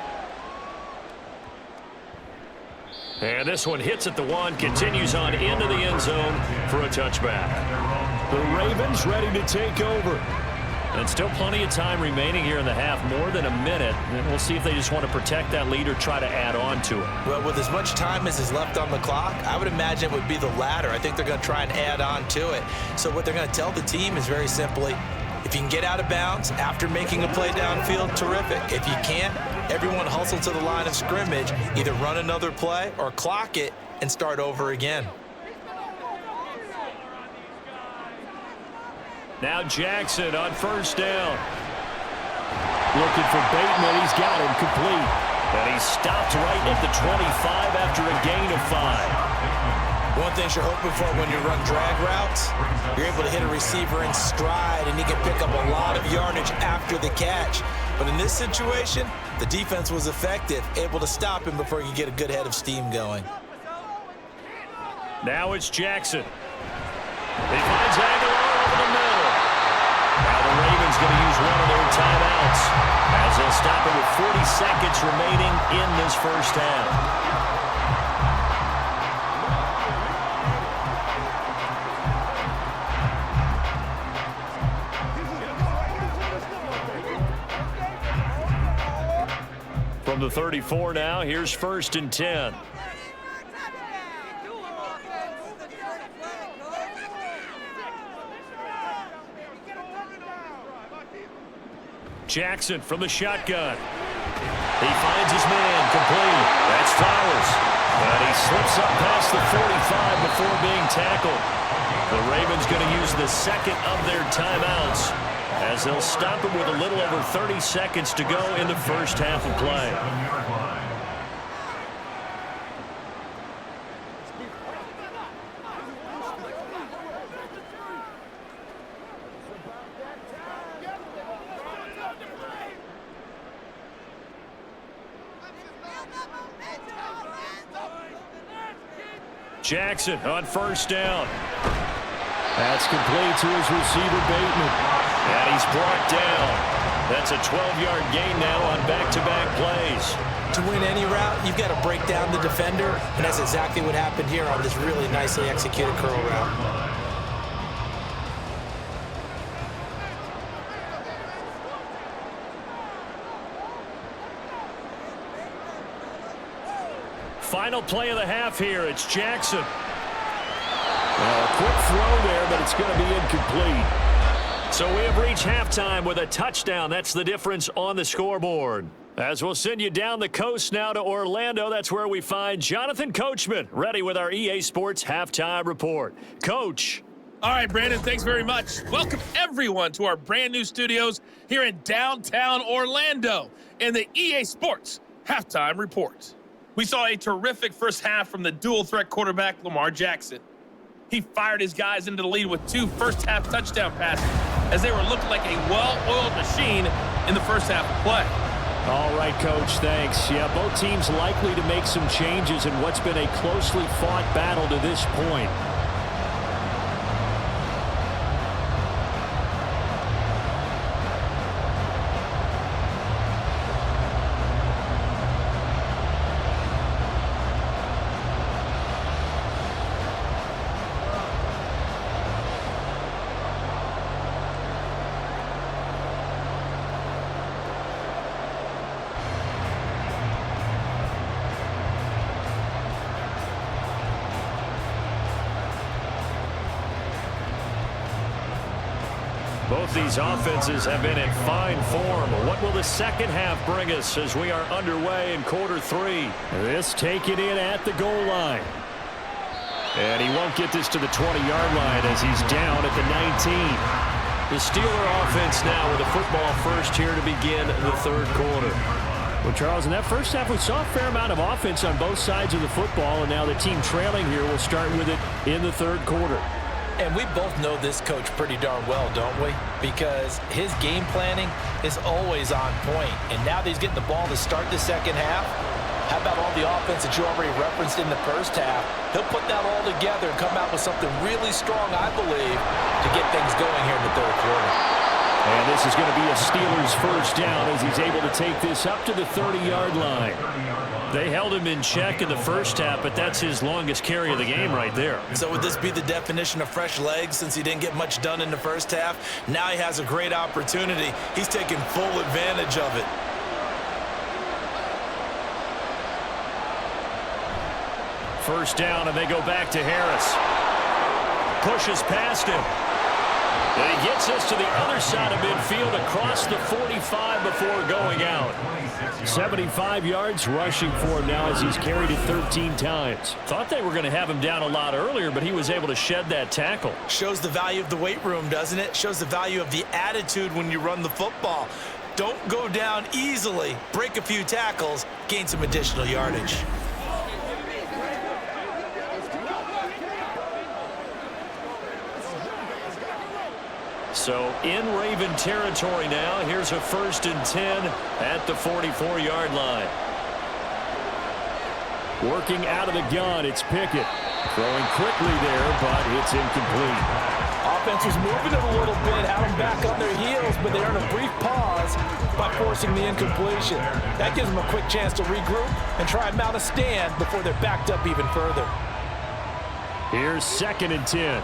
And this one hits at the 1, continues on into the end zone for a touchback. The Ravens ready to take over. And still plenty of time remaining here in the half, more than a minute. And we'll see if they just want to protect that lead or try to add on to it. Well, with as much time as is left on the clock, I would imagine it would be the latter. I think they're going to try and add on to it. So what they're going to tell the team is very simply, if you can get out of bounds after making a play downfield, terrific. If you can't, everyone hustle to the line of scrimmage, either run another play or clock it and start over again. Now Jackson on 1st down. Looking for Bateman. He's got him complete. And he stopped right at the 25 after a gain of 5. One thing you're hoping for when you run drag routes, you're able to hit a receiver in stride and he can pick up a lot of yardage after the catch. But in this situation, the defense was effective, able to stop him before you get a good head of steam going. Now it's Jackson. He finds Aguilar over the middle. Now the Ravens going to use one of their timeouts as they'll stop it with 40 seconds remaining in this first half. From the 34 now, here's 1st and 10. Jackson from the shotgun. He finds his man, complete. That's Flowers. And he slips up past the 45 before being tackled. The Ravens going to use the second of their timeouts as they'll stop it with a little over 30 seconds to go in the first half of play. Jackson on first down. That's complete to his receiver, Bateman. And he's brought down. That's a 12-yard gain now on back-to-back plays. To win any route, you've got to break down the defender, and that's exactly what happened here on this really nicely executed curl route. Final play of the half here. It's Jackson. Well, a quick throw there, but it's going to be incomplete. So we have reached halftime with a touchdown. That's the difference on the scoreboard. As we'll send you down the coast now to Orlando, that's where we find Jonathan Coachman, ready with our EA Sports Halftime Report. Coach. All right, Brandon, thanks very much. Welcome, everyone, to our brand new studios here in downtown Orlando in the EA Sports Halftime Report. We saw a terrific first half from the dual-threat quarterback, Lamar Jackson. He fired his guys into the lead with 2 first-half touchdown passes as they were looking like a well-oiled machine in the first half of play. All right, Coach, thanks. Yeah, both teams likely to make some changes in what's been a closely fought battle to this point. Both these offenses have been in fine form. What will the second half bring us as we are underway in quarter 3? This taken in at the goal line. And he won't get this to the 20-yard line as he's down at the 19. The Steeler offense now with a football first here to begin the third quarter. Well, Charles, in that first half, we saw a fair amount of offense on both sides of the football, and now the team trailing here will start with it in the third quarter. And we both know this coach pretty darn well, don't we? Because his game planning is always on point. And now that he's getting the ball to start the second half, how about all the offense that you already referenced in the first half? He'll put that all together and come out with something really strong, I believe, to get things going here in the third quarter. And this is going to be a Steelers first down as he's able to take this up to the 30-yard line. They held him in check in the first half, but that's his longest carry of the game right there. So would this be the definition of fresh legs since he didn't get much done in the first half? Now he has a great opportunity. He's taking full advantage of it. First down, and they go back to Harris. Pushes past him. And he gets us to the other side of midfield across the 45 before going out. 75 yards rushing for him now as he's carried it 13 times. Thought they were going to have him down a lot earlier, but he was able to shed that tackle. Shows the value of the weight room, doesn't it? Shows the value of the attitude when you run the football. Don't go down easily. Break a few tackles, gain some additional yardage. So in Raven territory now. Here's a 1st and 10 at the 44-yard line. Working out of the gun, it's Pickett. Throwing quickly there, but it's incomplete. Offense is moving it a little bit, have them back on their heels, but they earn a brief pause by forcing the incompletion. That gives them a quick chance to regroup and try and mount a stand before they're backed up even further. Here's 2nd and 10.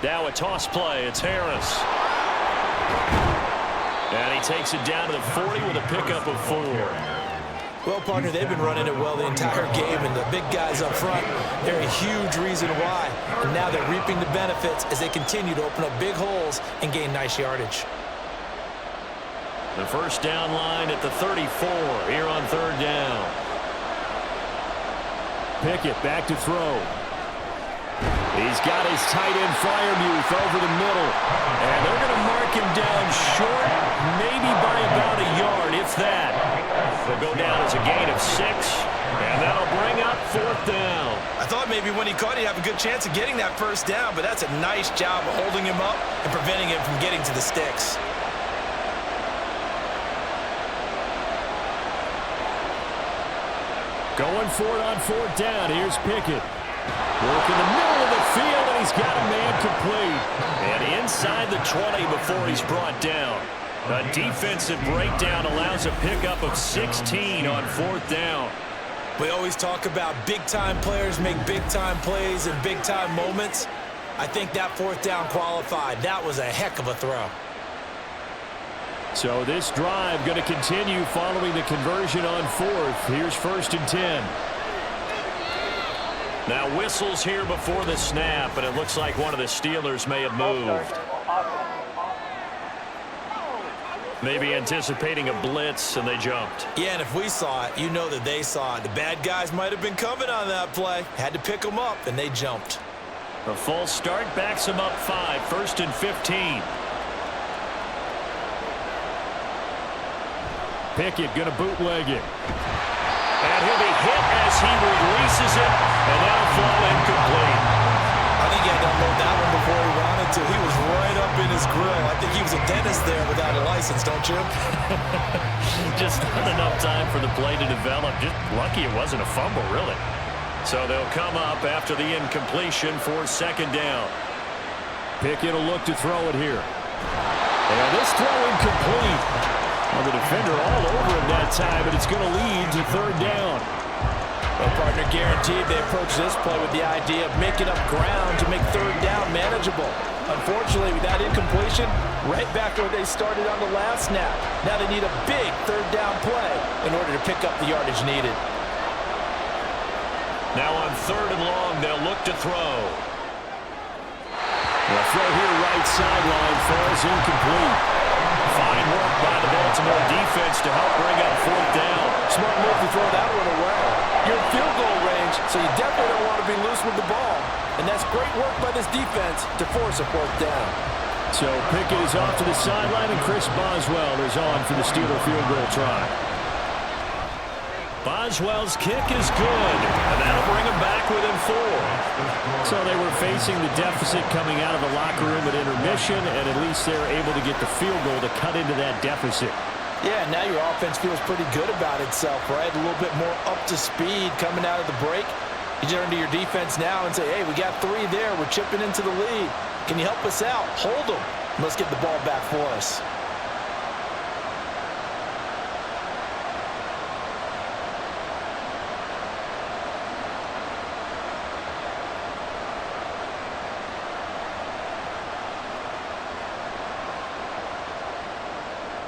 Now a toss play. It's Harris. And he takes it down to the 40 with a pickup of 4. Well, partner, they've been running it well the entire game, and the big guys up front, they're a huge reason why. And now they're reaping the benefits as they continue to open up big holes and gain nice yardage. The first down line at the 34 here on third down. Pickett back to throw. He's got his tight end Fryermuth over the middle. And they're going to mark him down short, maybe by about a yard, if that. They'll go down as a gain of 6, and that'll bring up fourth down. I thought maybe when he caught it, he'd have a good chance of getting that first down, but that's a nice job of holding him up and preventing him from getting to the sticks. Going for it on fourth down. Here's Pickett. Work in the middle of the field, and he's got a man complete. And inside the 20 before he's brought down. A defensive breakdown allows a pickup of 16 on fourth down. We always talk about big-time players make big-time plays in big-time moments. I think that fourth down qualified. That was a heck of a throw. So this drive going to continue following the conversion on fourth. Here's first and 10. Now whistles here before the snap, and it looks like one of the Steelers may have moved. Maybe anticipating a blitz, and they jumped. Yeah, and if we saw it, you know that they saw it. The bad guys might have been coming on that play. Had to pick them up, and they jumped. A false start backs them up 5, first and 15. Pickett going to bootleg it. And he'll be hit as he releases it, and that'll fall incomplete. I think he had to unload that one before he wanted to. He was right up in his grill. I think he was a dentist there without a license, don't you? Just not enough time for the play to develop. Just lucky it wasn't a fumble, really. So they'll come up after the incompletion for second down. Pickett will look to throw it here. And this throw incomplete. Well, the defender all over him that time, but it's going to lead to third down. Well, partner, guaranteed they approach this play with the idea of making up ground to make third down manageable. Unfortunately, with that incompletion, right back where they started on the last snap. Now they need a big third down play in order to pick up the yardage needed. Now on third and long, they'll look to throw. The throw here right sideline falls incomplete. Fine work by the Baltimore defense to help bring up fourth down. Smart move to throw that one away. You're in field goal range, so you definitely don't want to be loose with the ball. And that's great work by this defense to force a fourth down. So Pickett is off to the sideline, and Chris Boswell is on for the Steeler field goal try. Boswell's kick is good, and that'll bring them back within 4. So they were facing the deficit coming out of the locker room at intermission, and at least they're able to get the field goal to cut into that deficit. Yeah, now your offense feels pretty good about itself, right? A little bit more up to speed coming out of the break. You turn to your defense now and say, hey, we got 3 there. We're chipping into the lead. Can you help us out? Hold them. Let's get the ball back for us.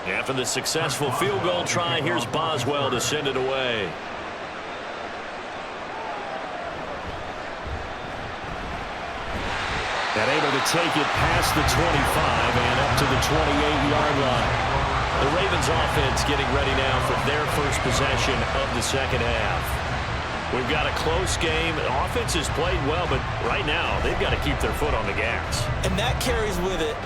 After the successful field goal try, here's Boswell to send it away. And able to take it past the 25 and up to the 28-yard line. The Ravens offense getting ready now for their first possession of the second half. We've got a close game. The offense has played well, but right now they've got to keep their foot on the gas. And that carries with it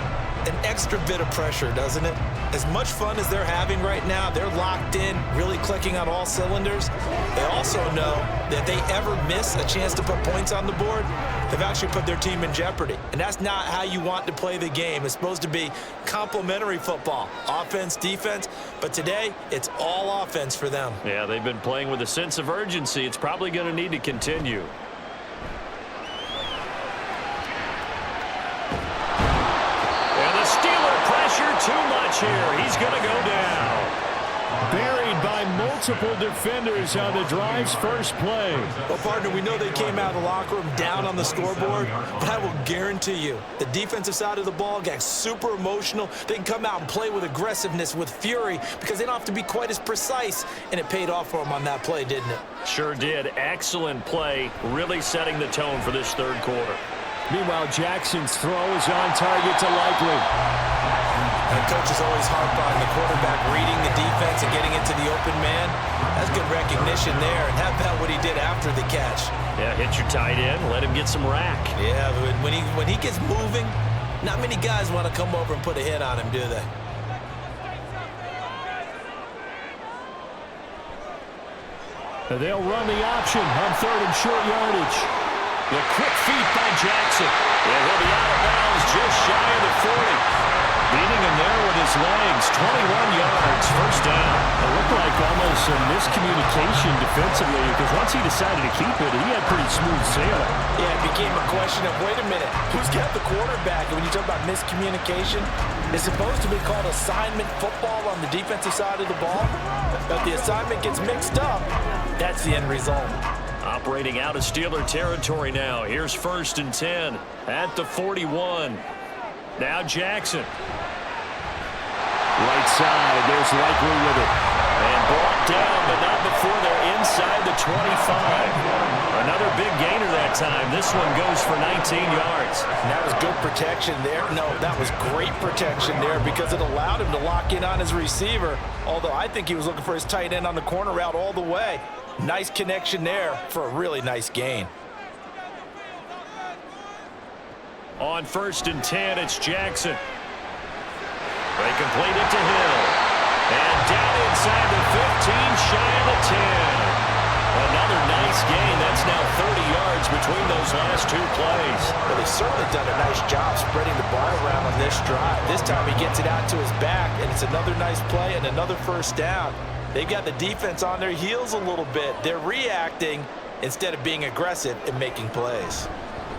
an extra bit of pressure, doesn't it? As much fun as they're having right now, they're locked in, really clicking on all cylinders. They also know that if they ever miss a chance to put points on the board, they've actually put their team in jeopardy. And that's not how you want to play the game. It's supposed to be complementary football, offense, defense. But today, it's all offense for them. Yeah, they've been playing with a sense of urgency. It's probably going to need to continue. Too much here. He's going to go down. Buried by multiple multiple defenders on the drive's first play. Well, partner, we know they came out of the locker room down on the scoreboard, but I will guarantee you the defensive side of the ball got super emotional. They can come out and play with aggressiveness, with fury, because they don't have to be quite as precise, and it paid off for them on that play, didn't it? Sure did. Excellent play, really setting the tone for this third quarter. Meanwhile, Jackson's throw is on target to Likely. And coaches always harp on the quarterback reading the defense and getting into the open man. That's good recognition there. And how about what he did after the catch? Yeah, hit your tight end, let him get some rack. Yeah, when he gets moving, not many guys want to come over and put a hit on him, do they? They'll run the option on third and short yardage. The quick feet by Jackson. And he'll be out of bounds just shy of the 40. Beating him there with his legs. 21 yards, first down. It looked like almost some miscommunication defensively because once he decided to keep it, he had pretty smooth sailing. Yeah, it became a question of, wait a minute, who's got the quarterback? And when you talk about miscommunication, it's supposed to be called assignment football on the defensive side of the ball. But if the assignment gets mixed up, that's the end result. Operating out of Steeler territory now. Here's 1st and 10 at the 41. Now Jackson. Right side, there's Likely with it. And brought down, but not before they're inside the 25. Another big gainer that time. This one goes for 19 yards. And that was good protection there. No, that was great protection there because it allowed him to lock in on his receiver. Although I think he was looking for his tight end on the corner route all the way. Nice connection there for a really nice gain. On 1st and 10, it's Jackson. They complete it to Hill. And down inside the 15, shy of the 10. Another nice gain. That's now 30 yards between those last two plays. Well, they've certainly done a nice job spreading the ball around on this drive. This time he gets it out to his back, and it's another nice play and another first down. They've got the defense on their heels a little bit. They're reacting instead of being aggressive and making plays.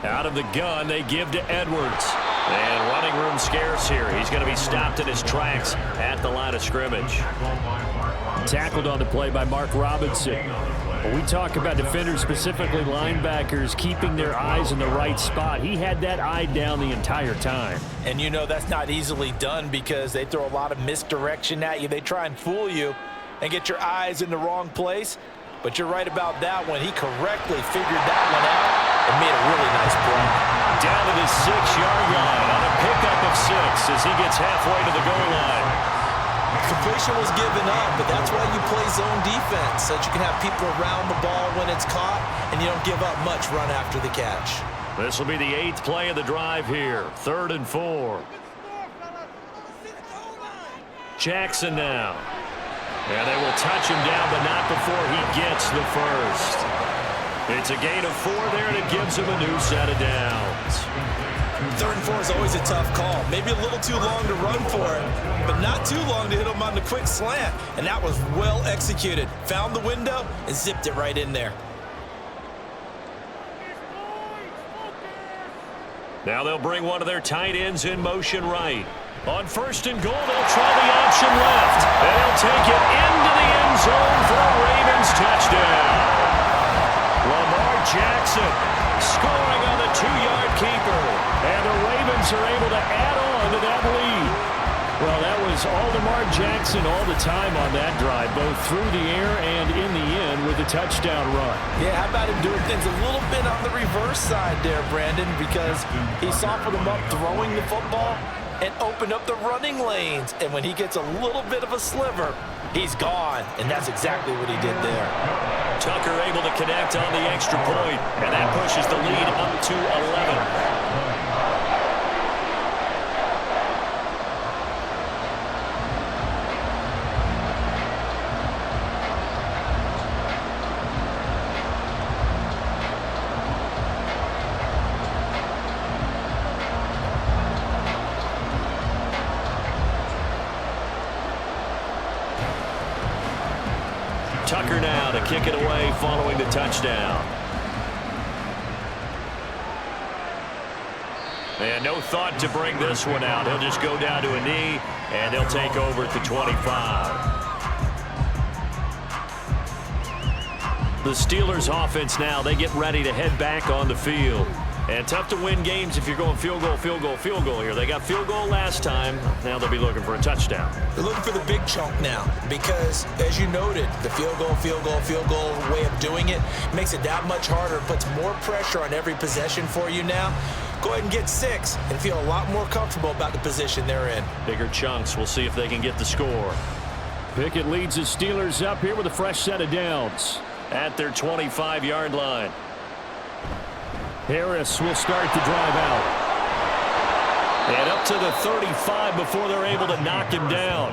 Out of the gun, they give to Edwards. And running room scarce here. He's going to be stopped in his tracks at the line of scrimmage. Tackled on the play by Mark Robinson. When we talk about defenders, specifically linebackers, keeping their eyes in the right spot, he had that eye down the entire time. And you know that's not easily done because they throw a lot of misdirection at you. They try and fool you and get your eyes in the wrong place. But you're right about that one. He correctly figured that one out and made a really nice play. Down to the 6-yard line on a pickup of 6 as he gets halfway to the goal line. Completion was given up, but that's why you play zone defense, so that you can have people around the ball when it's caught, and you don't give up much run after the catch. This will be the 8th play of the drive here. 3rd and 4. Jackson now. And they will touch him down, but not before he gets the first. It's a gain of 4 there, and it gives him a new set of downs. 3rd and 4 is always a tough call. Maybe a little too long to run for it, but not too long to hit him on the quick slant. And that was well executed. Found the window and zipped it right in there. Now they'll bring one of their tight ends in motion right. On 1st and goal, they'll try the option left. And they'll take it into the end zone for a Ravens touchdown. Lamar Jackson scoring on the 2-yard keeper. And the Ravens are able to add on to that lead. Well, that was all Lamar Jackson all the time on that drive, both through the air and in the end with a touchdown run. Yeah, how about him doing things a little bit on the reverse side there, Brandon, because he softened them up throwing the football and opened up the running lanes. And when he gets a little bit of a sliver, he's gone. And that's exactly what he did there. Tucker able to connect on the extra point, and that pushes the lead up to 11. Tucker now to kick it away following the touchdown. And no thought to bring this one out. He'll just go down to a knee, and they'll take over at the 25. The Steelers offense now, they get ready to head back on the field. And tough to win games if you're going field goal, field goal, field goal here. They got field goal last time. Now they'll be looking for a touchdown. They're looking for the big chunk now because, as you noted, the field goal way of doing it makes it that much harder. It puts more pressure on every possession for you now. Go ahead and get 6 and feel a lot more comfortable about the position they're in. Bigger chunks. We'll see if they can get the score. Pickett leads the Steelers up here with a fresh set of downs. At their 25-yard line. Harris will start the drive out. And up to the 35 before they're able to knock him down.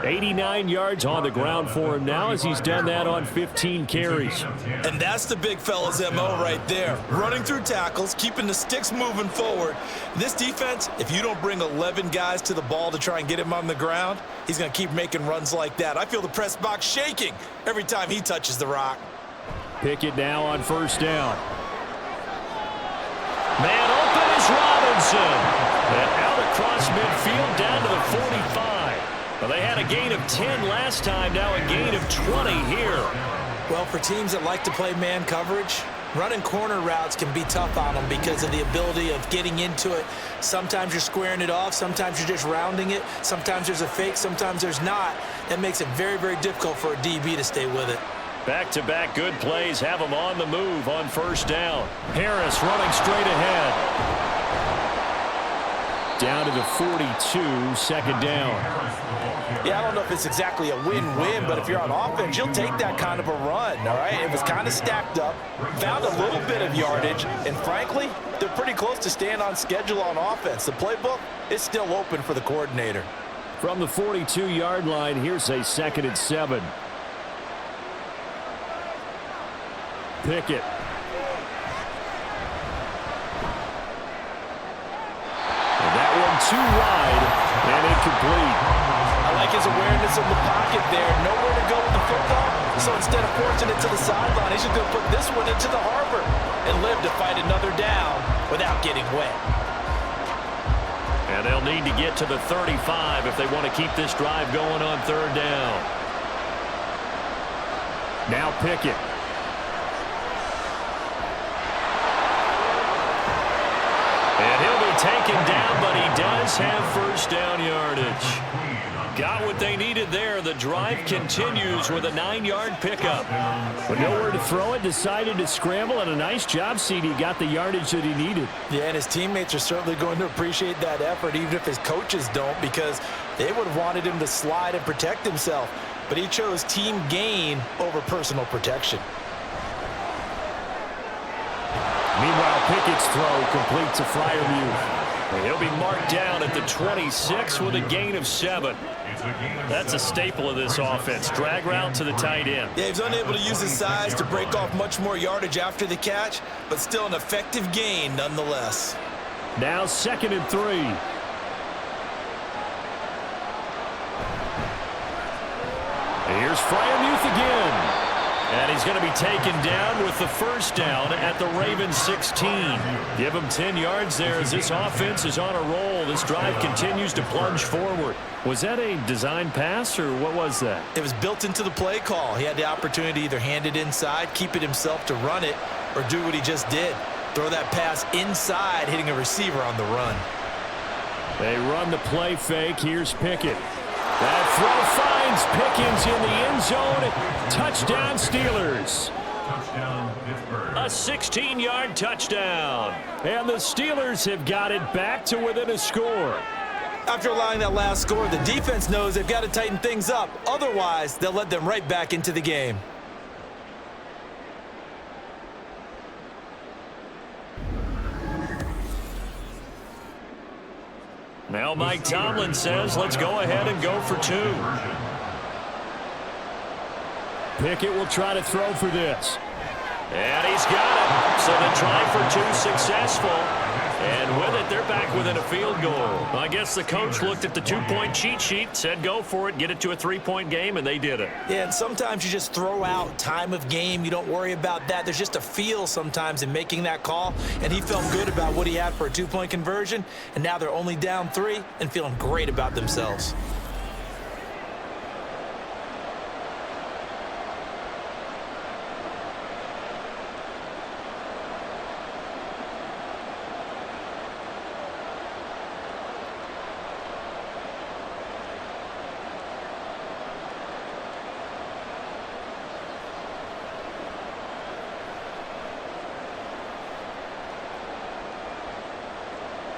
89 yards on the ground for him now as he's done that on 15 carries. And that's the big fella's MO right there. Running through tackles, keeping the sticks moving forward. This defense, if you don't bring 11 guys to the ball to try and get him on the ground, he's going to keep making runs like that. I feel the press box shaking every time he touches the rock. Pickett now on first down. Man open is Robinson. And out across midfield down to the 45. Well, they had a gain of 10 last time, now a gain of 20 here. Well, for teams that like to play man coverage, running corner routes can be tough on them because of the ability of getting into it. Sometimes you're squaring it off. Sometimes you're just rounding it. Sometimes there's a fake. Sometimes there's not. That makes it very, very difficult for a DB to stay with it. Back-to-back good plays have them on the move on first down. Harris running straight ahead. Down to the 42, second down. Yeah, I don't know if it's exactly a win-win, but if you're on offense, you'll take that kind of a run, all right? It was kind of stacked up, found a little bit of yardage, and frankly, they're pretty close to staying on schedule on offense. The playbook is still open for the coordinator. From the 42-yard line, here's a 2nd and 7. Pickett. And that one too wide and incomplete. I like his awareness in the pocket there. Nowhere to go with the football, so instead of forcing it to the sideline, he's just going to put this one into the harbor and live to fight another down without getting wet. And they'll need to get to the 35 if they want to keep this drive going on third down. Now Pickett. And he'll be taken down, but he does have first down yardage. Got what they needed there. The drive continues with a 9-yard pickup. With nowhere to throw it, decided to scramble, and a nice job, CD. Got the yardage that he needed. Yeah, and his teammates are certainly going to appreciate that effort, even if his coaches don't, because they would have wanted him to slide and protect himself. But he chose team gain over personal protection. Meanwhile, Pickett's throw complete to Freiermuth. And he'll be marked down at the 26 with a gain of 7. That's a staple of this offense. Drag route to the tight end. Yeah, he's unable to use his size to break off much more yardage after the catch, but still an effective gain nonetheless. Now 2nd and 3. Here's Freiermuth again. And he's going to be taken down with the first down at the Ravens 16. Give him 10 yards there as this offense is on a roll. This drive continues to plunge forward. Was that a design pass, or what was that? It was built into the play call. He had the opportunity to either hand it inside, keep it himself to run it, or do what he just did. Throw that pass inside, hitting a receiver on the run. They run the play fake. Here's Pickett. That throw finds Pickens in the end zone. Touchdown, Steelers. Touchdown, Pittsburgh. A 16-yard touchdown. And the Steelers have got it back to within a score. After allowing that last score, the defense knows they've got to tighten things up. Otherwise, they'll let them right back into the game. Now Mike Tomlin says, let's go ahead and go for 2. Pickett will try to throw for this. And he's got it. So the try for 2 successful. And with it, they're back within a field goal. I guess the coach looked at the 2-point cheat sheet, said go for it, get it to a 3-point game, and they did it. Yeah, and sometimes you just throw out time of game. You don't worry about that. There's just a feel sometimes in making that call, and he felt good about what he had for a 2-point conversion, and now they're only down 3 and feeling great about themselves.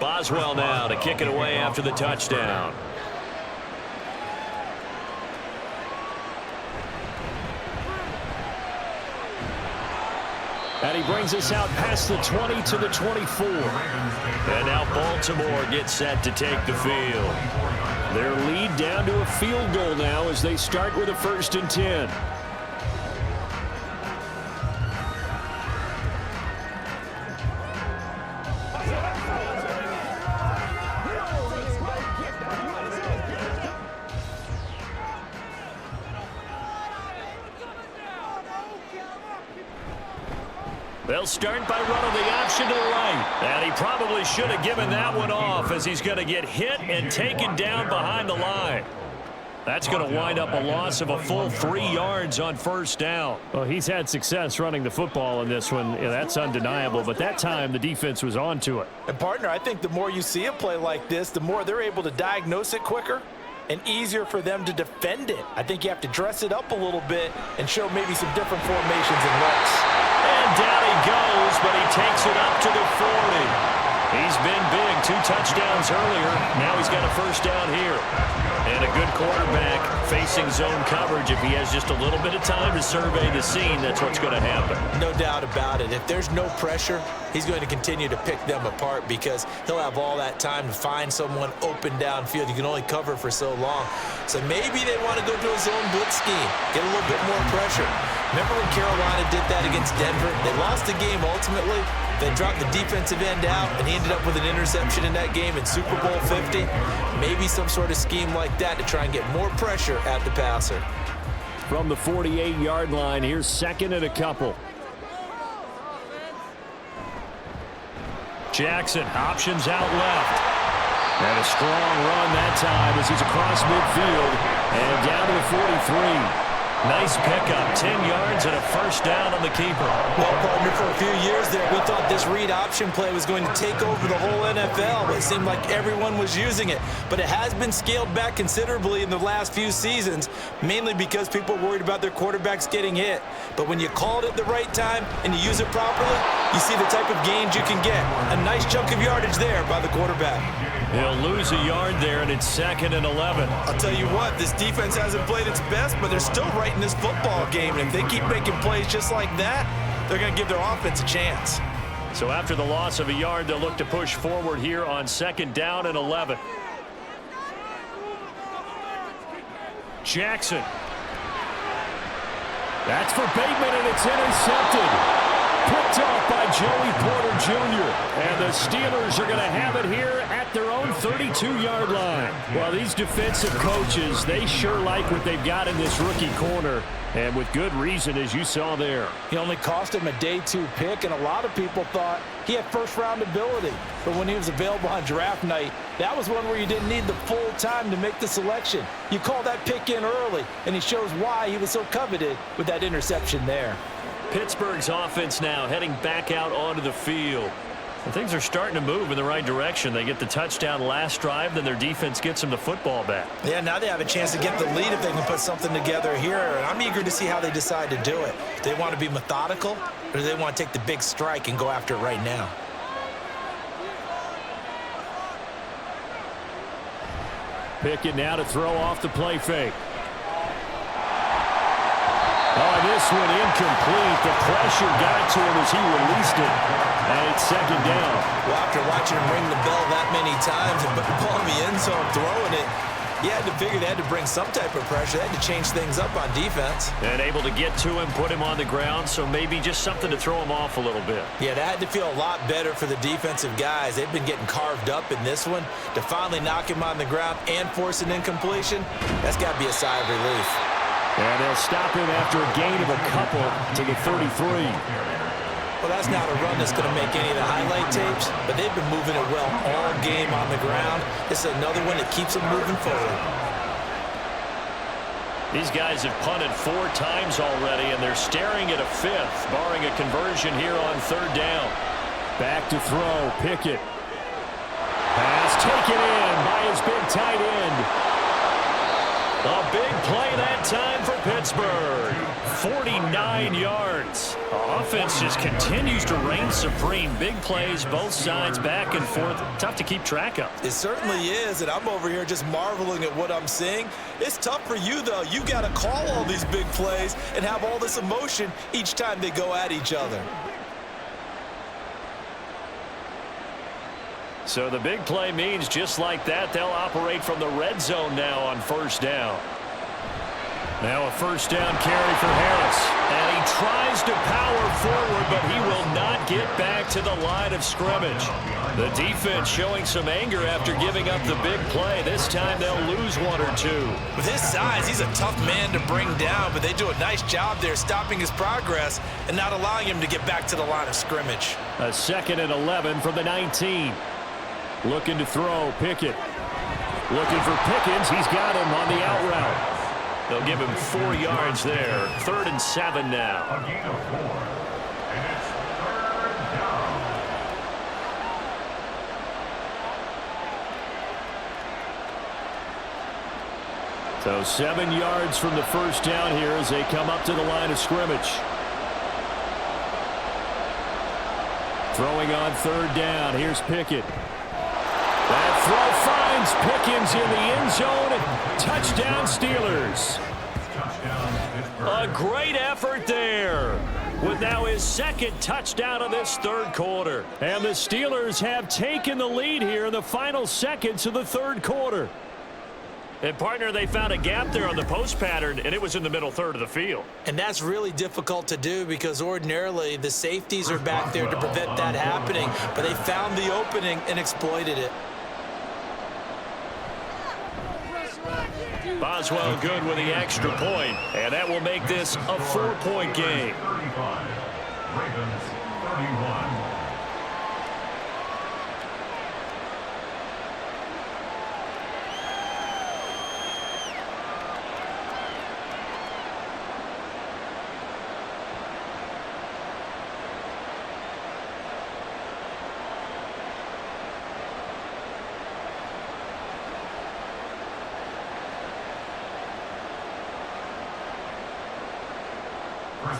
Boswell now to kick it away after the touchdown. And he brings us out past the 20 to the 24. And now Baltimore gets set to take the field. Their lead down to a field goal now as they start with a 1st and 10. They'll start by running the option to the right. And he probably should have given that one off as he's going to get hit and taken down behind the line. That's going to wind up a loss of a full 3 yards on 1st down. Well, he's had success running the football in this one. Yeah, that's undeniable. But that time, the defense was on to it. And, partner, I think the more you see a play like this, the more they're able to diagnose it quicker and easier for them to defend it. I think you have to dress it up a little bit and show maybe some different formations and looks. And down he goes, but he takes it up to the 40. He's been big, 2 touchdowns earlier. Now he's got a 1st down here. And a good quarterback facing zone coverage. If he has just a little bit of time to survey the scene, that's what's going to happen. No doubt about it. If there's no pressure, he's going to continue to pick them apart because he'll have all that time to find someone open downfield. You can only cover for so long. So maybe they want to go to a zone blitz scheme, get a little bit more pressure. Remember when Carolina did that against Denver? They lost the game ultimately. They dropped the defensive end out, and he ended up with an interception in that game in Super Bowl 50. Maybe some sort of scheme like that to try and get more pressure at the passer. From the 48-yard line, here's 2nd and a couple. Jackson options out left. And a strong run that time as he's across midfield and down to the 43. Nice pickup, 10 yards and a 1st down on the keeper. Well, partner, for a few years there, we thought this read option play was going to take over the whole NFL. It seemed like everyone was using it. But it has been scaled back considerably in the last few seasons, mainly because people are worried about their quarterbacks getting hit. But when you call it at the right time and you use it properly, you see the type of gains you can get. A nice chunk of yardage there by the quarterback. He'll lose a yard there, and it's 2nd and 11. I'll tell you what, this defense hasn't played its best, but they're still right in this football game. And if they keep making plays just like that, they're going to give their offense a chance. So after the loss of a yard, they'll look to push forward here on 2nd down and 11. Jackson. That's for Bateman, and it's intercepted. Picked off by Joey Porter Jr. And the Steelers are going to have it here at their own 32-yard line. Well, these defensive coaches, they sure like what they've got in this rookie corner. And with good reason, as you saw there. He only cost him a day 2 pick, and a lot of people thought he had 1st-round ability. But when he was available on draft night, that was one where you didn't need the full time to make the selection. You call that pick in early, and he shows why he was so coveted with that interception there. Pittsburgh's offense now heading back out onto the field. And things are starting to move in the right direction. They get the touchdown last drive, then their defense gets them the football back. Yeah, now they have a chance to get the lead if they can put something together here. And I'm eager to see how they decide to do it. Do they want to be methodical, or do they want to take the big strike and go after it right now? Pickett now to throw off the play fake. Oh, this one incomplete. The pressure got to him as he released it. And it's 2nd down. Well, after watching him ring the bell that many times and put the ball in the end zone, throwing it, you had to figure they had to bring some type of pressure. They had to change things up on defense. And able to get to him, put him on the ground, so maybe just something to throw him off a little bit. Yeah, that had to feel a lot better for the defensive guys. They've been getting carved up in this one. To finally knock him on the ground and force an incompletion, that's got to be a sigh of relief. And they'll stop him after a gain of a couple to the 33. Well, that's not a run that's going to make any of the highlight tapes, but they've been moving it well all game on the ground. This is another one that keeps them moving forward. These guys have punted 4 times already, and they're staring at a 5th, barring a conversion here on 3rd down. Back to throw, Pickett. Pass taken in by his big tight end. A big play that time for Pittsburgh. 49 yards. Offense just continues to reign supreme. Big plays, both sides, back and forth. Tough to keep track of. It certainly is, and I'm over here just marveling at what I'm seeing. It's tough for you, though. You got to call all these big plays and have all this emotion each time they go at each other. So the big play means just like that, they'll operate from the red zone now on first down. Now a first down carry for Harris. And he tries to power forward, but he will not get back to the line of scrimmage. The defense showing some anger after giving up the big play. This time they'll lose one or two. With his size, he's a tough man to bring down, but they do a nice job there stopping his progress and not allowing him to get back to the line of scrimmage. A 2nd and 11 from the 19. Looking to throw, Pickett. Looking for Pickens. He's got him on the out route. They'll give him 4 yards there. 3rd and 7 now. A gain of 4. And it's 3rd down. So 7 yards from the first down here as they come up to the line of scrimmage. Throwing on 3rd down. Here's Pickett. That throw finds Pickens in the end zone. Touchdown, Steelers. Touchdown, Pittsburgh. A great effort there. With now his 2nd touchdown of this 3rd quarter. And the Steelers have taken the lead here in the final seconds of the 3rd quarter. And, partner, they found a gap there on the post pattern, and it was in the middle 3rd of the field. And that's really difficult to do because ordinarily the safeties are back there to prevent that happening. But they found the opening and exploited it. Boswell good with the extra point, and that will make this a 4-point game. 35. Ravens 31.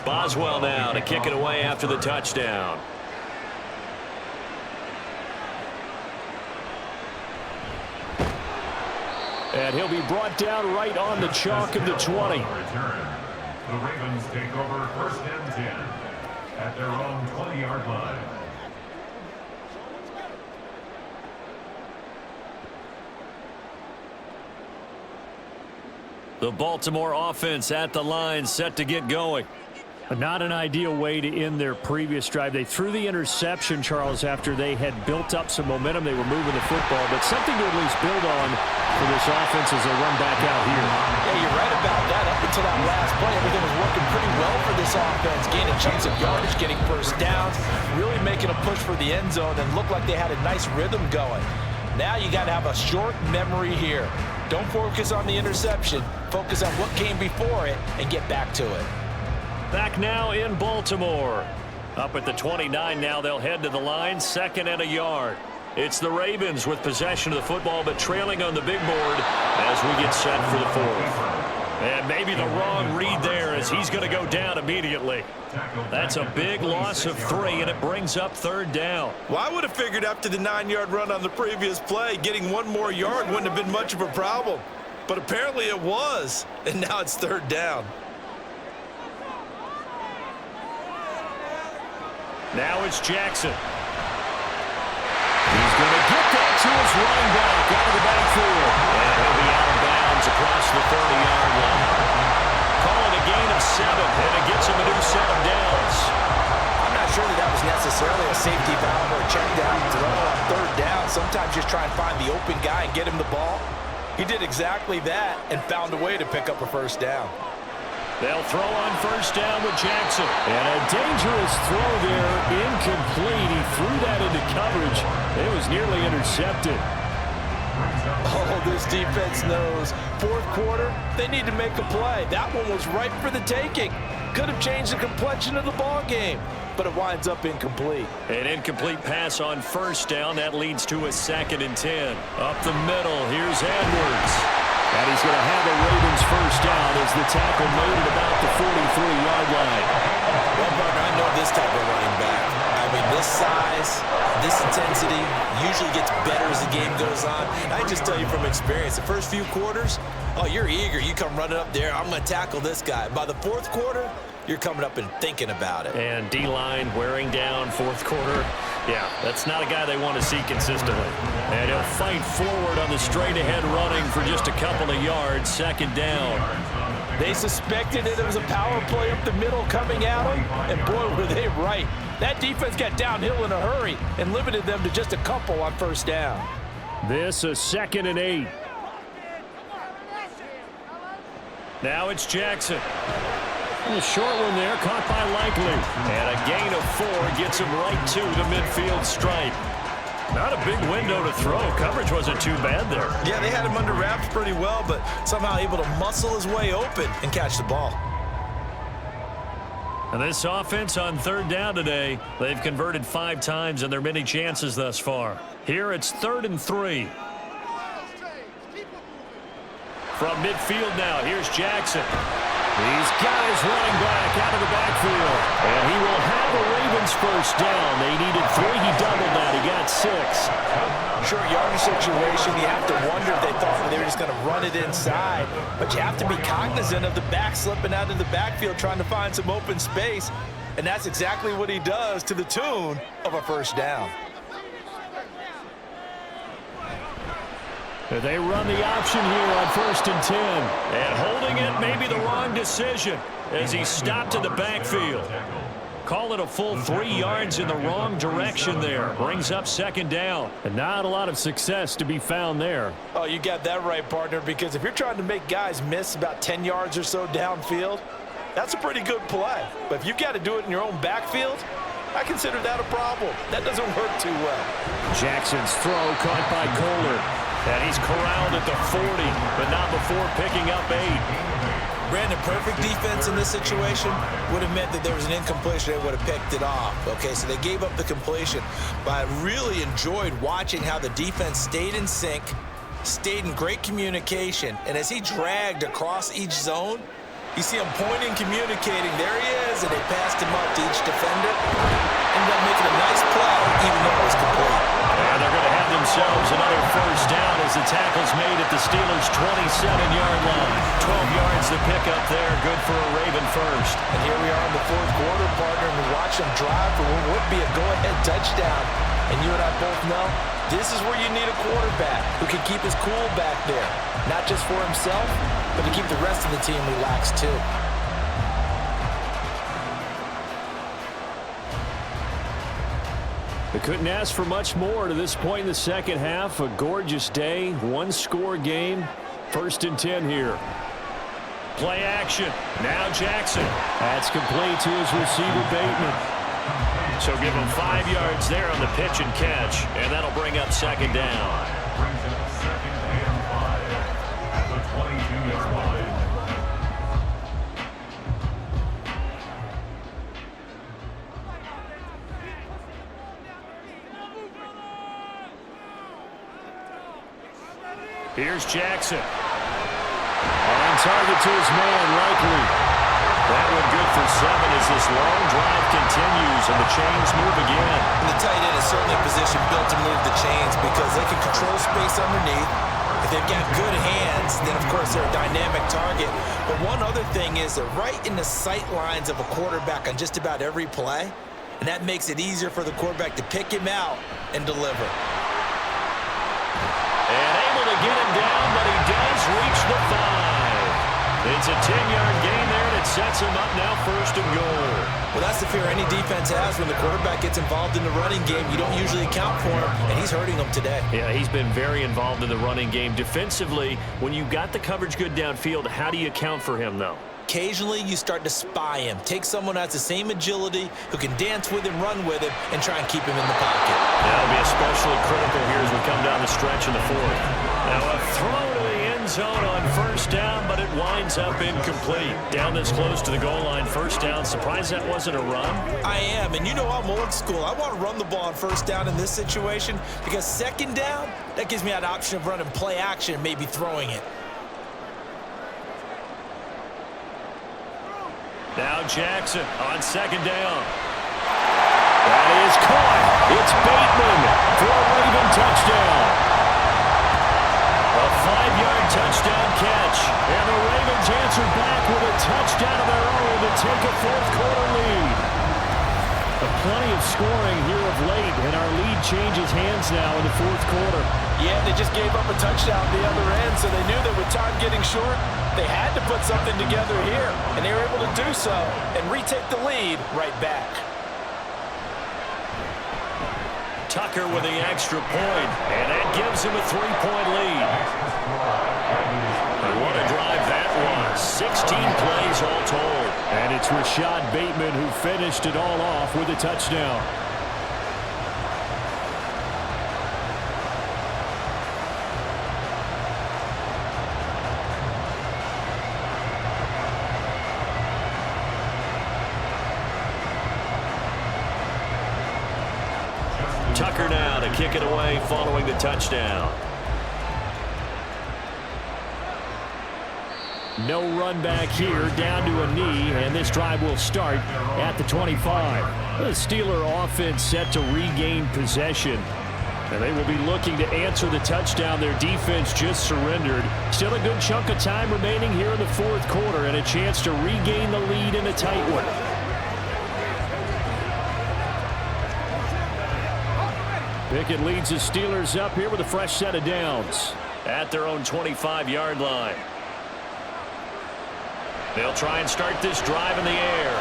Boswell now to kick it away after the touchdown. And he'll be brought down right on the chalk of the 20. The Ravens take over 1st and 10 at their own 20-yard line. The Baltimore offense at the line, set to get going. Not an ideal way to end their previous drive. They threw the interception, Charles, after they had built up some momentum. They were moving the football, but something to at least build on for this offense as they run back out here. Yeah, you're right about that. Up until that last play, everything was working pretty well for this offense, gaining chunks of yardage, getting first downs, really making a push for the end zone, and looked like they had a nice rhythm going. Now you got to have a short memory here. Don't focus on the interception. Focus on what came before it and get back to it. Back now in Baltimore. Up at the 29 now, they'll head to the line, 2nd and a yard. It's the Ravens with possession of the football, but trailing on the big board as we get set for the 4th. And maybe the wrong read there as he's going to go down immediately. That's a big loss of 3, and it brings up 3rd down. Well, I would have figured after the 9-yard run on the previous play, getting 1 more yard wouldn't have been much of a problem. But apparently it was, and now it's 3rd down. Now it's Jackson. He's going to get that to his running back out of the backfield. And he'll be out of bounds across the 30-yard line. Calling a gain of 7, and it gets him a new set of downs. I'm not sure that was necessarily a safety valve or a check down throw on 3rd down. Sometimes just try and find the open guy and get him the ball. He did exactly that and found a way to pick up a first down. They'll throw on first down with Jackson. And a dangerous throw there, incomplete. He threw that into coverage. It was nearly intercepted. Oh, this defense knows. 4th quarter, they need to make a play. That one was ripe for the taking. Could have changed the complexion of the ball game, but it winds up incomplete. An incomplete pass on first down. That leads to a 2nd and 10. Up the middle, here's Edwards. And he's going to have a Ravens first down as the tackle made at about the 43-yard line. Well, partner, I know this type of running back. I mean, this size, this intensity usually gets better as the game goes on. I just tell you from experience, the first few quarters, oh, you're eager. You come running up there, I'm going to tackle this guy. By the fourth quarter, you're coming up and thinking about it. And D-line wearing down fourth quarter. Yeah, that's not a guy they want to see consistently. And he'll fight forward on the straight-ahead running for just a couple of yards, second down. They suspected that it was a power play up the middle coming at them, and boy, were they right. That defense got downhill in a hurry and limited them to just a couple on first down. This is 2nd and 8. Now it's Jackson. A short one there, caught by Likely. And a gain of 4 gets him right to the midfield stripe. Not a big window to throw. Coverage wasn't too bad there. Yeah, they had him under wraps pretty well, but somehow able to muscle his way open and catch the ball. And this offense on third down today, they've converted 5 times in their many chances thus far. Here it's 3rd and 3. From midfield now, here's Jackson. He's got his running back out of the backfield. And he will have a Ravens first down. They needed 3. He doubled that. He got 6. Short yardage situation, you have to wonder if they thought they were just going to run it inside. But you have to be cognizant of the back slipping out of the backfield trying to find some open space. And that's exactly what he does to the tune of a first down. They run the option here on 1st and 10. And holding it may be the wrong decision as he stopped in the backfield. Call it a full 3 yards in the wrong direction there. Brings up 2nd down. And not a lot of success to be found there. Oh, you got that right, partner, because if you're trying to make guys miss about 10 yards or so downfield, that's a pretty good play. But if you've got to do it in your own backfield, I consider that a problem. That doesn't work too well. Jackson's throw caught by Kohler. And he's corralled at the 40, but not before picking up 8. Brandon, perfect defense in this situation would have meant that there was an incompletion. They would have picked it off. Okay, so they gave up the completion. But I really enjoyed watching how the defense stayed in sync, stayed in great communication. And as he dragged across each zone, you see him pointing, communicating. There he is, and they passed him up to each defender. Ended up making a nice play, even though it was complete. And they're going to have themselves another first down as the tackle's made at the Steelers' 27-yard line. 12 yards to pick up there. Good for a Raven first. And here we are in the fourth quarter, partner, and we watch them drive for what would be a go-ahead touchdown. And you and I both know this is where you need a quarterback who can keep his cool back there. Not just for himself, but to keep the rest of the team relaxed too. They couldn't ask for much more to this point in the second half. A gorgeous day, 1-score game. 1st and 10 here. Play action. Now Jackson. That's complete to his receiver, Bateman. So give him 5 yards there on the pitch and catch, and that'll bring up 2nd down. Brings up 2nd and 5 at the 22-yard line. Here's Jackson. On target to his man, Likely. That one good for 7 as this long drive continues and the chains move again. And the tight end is certainly a position built to move the chains because they can control space underneath. If they've got good hands, then of course they're a dynamic target. But one other thing is they're right in the sight lines of a quarterback on just about every play. And that makes it easier for the quarterback to pick him out and deliver. And able to get him down, but he does reach the 5. It's a 10-yard gain there, and it sets him up now 1st and goal. Well, that's the fear any defense has when the quarterback gets involved in the running game. You don't usually account for him, and he's hurting them today. Yeah, he's been very involved in the running game. Defensively, when you got the coverage good downfield, how do you account for him, though? Occasionally, you start to spy him. Take someone who has the same agility, who can dance with him, run with him, and try and keep him in the pocket. That'll be especially critical here as we come down the stretch in the 4th. Now a throw to the end zone on 1st down, but it winds up incomplete. Down this close to the goal line, 1st down. Surprised that wasn't a run? I am, and you know I'm old school. I want to run the ball on 1st down in this situation because 2nd down, that gives me that option of running play action and maybe throwing it. Now Jackson on second down. That is caught. It's Bateman for a Raven touchdown. A 5-yard touchdown catch. And the Ravens answered back with a touchdown of their own to take a fourth-quarter lead. Plenty of scoring here of late, and our lead changes hands now in the fourth quarter. Yeah, they just gave up a touchdown at the other end, so they knew that with time getting short, they had to put something together here, and they were able to do so and retake the lead right back. Tucker with the extra point, and that gives him a 3-point lead. And what a drive that was. 16 plays all told. And it's Rashad Bateman who finished it all off with a touchdown. Tucker now to kick it away following the touchdown. No run back here, down to a knee, and this drive will start at the 25. The Steeler offense set to regain possession, and they will be looking to answer the touchdown their defense just surrendered. Still a good chunk of time remaining here in the fourth quarter, and a chance to regain the lead in a tight one. Pickett leads the Steelers up here with a fresh set of downs. At their own 25-yard line. They'll try and start this drive in the air.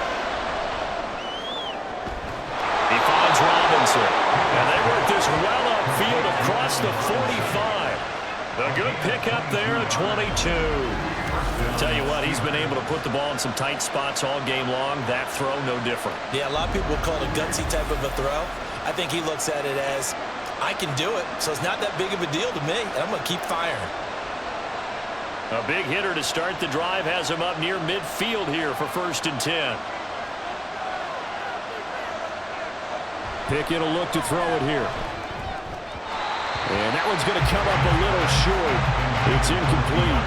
He finds Robinson. And they work this well upfield across the 45. A good pickup there at 22. Tell you what, he's been able to put the ball in some tight spots all game long. That throw, no different. Yeah, a lot of people will call it a gutsy type of a throw. I think he looks at it as, I can do it, so it's not that big of a deal to me, and I'm going to keep firing. A big hitter to start the drive has him up near midfield here for 1st and 10. Pickett will look to throw it here. And that one's going to come up a little short. It's incomplete.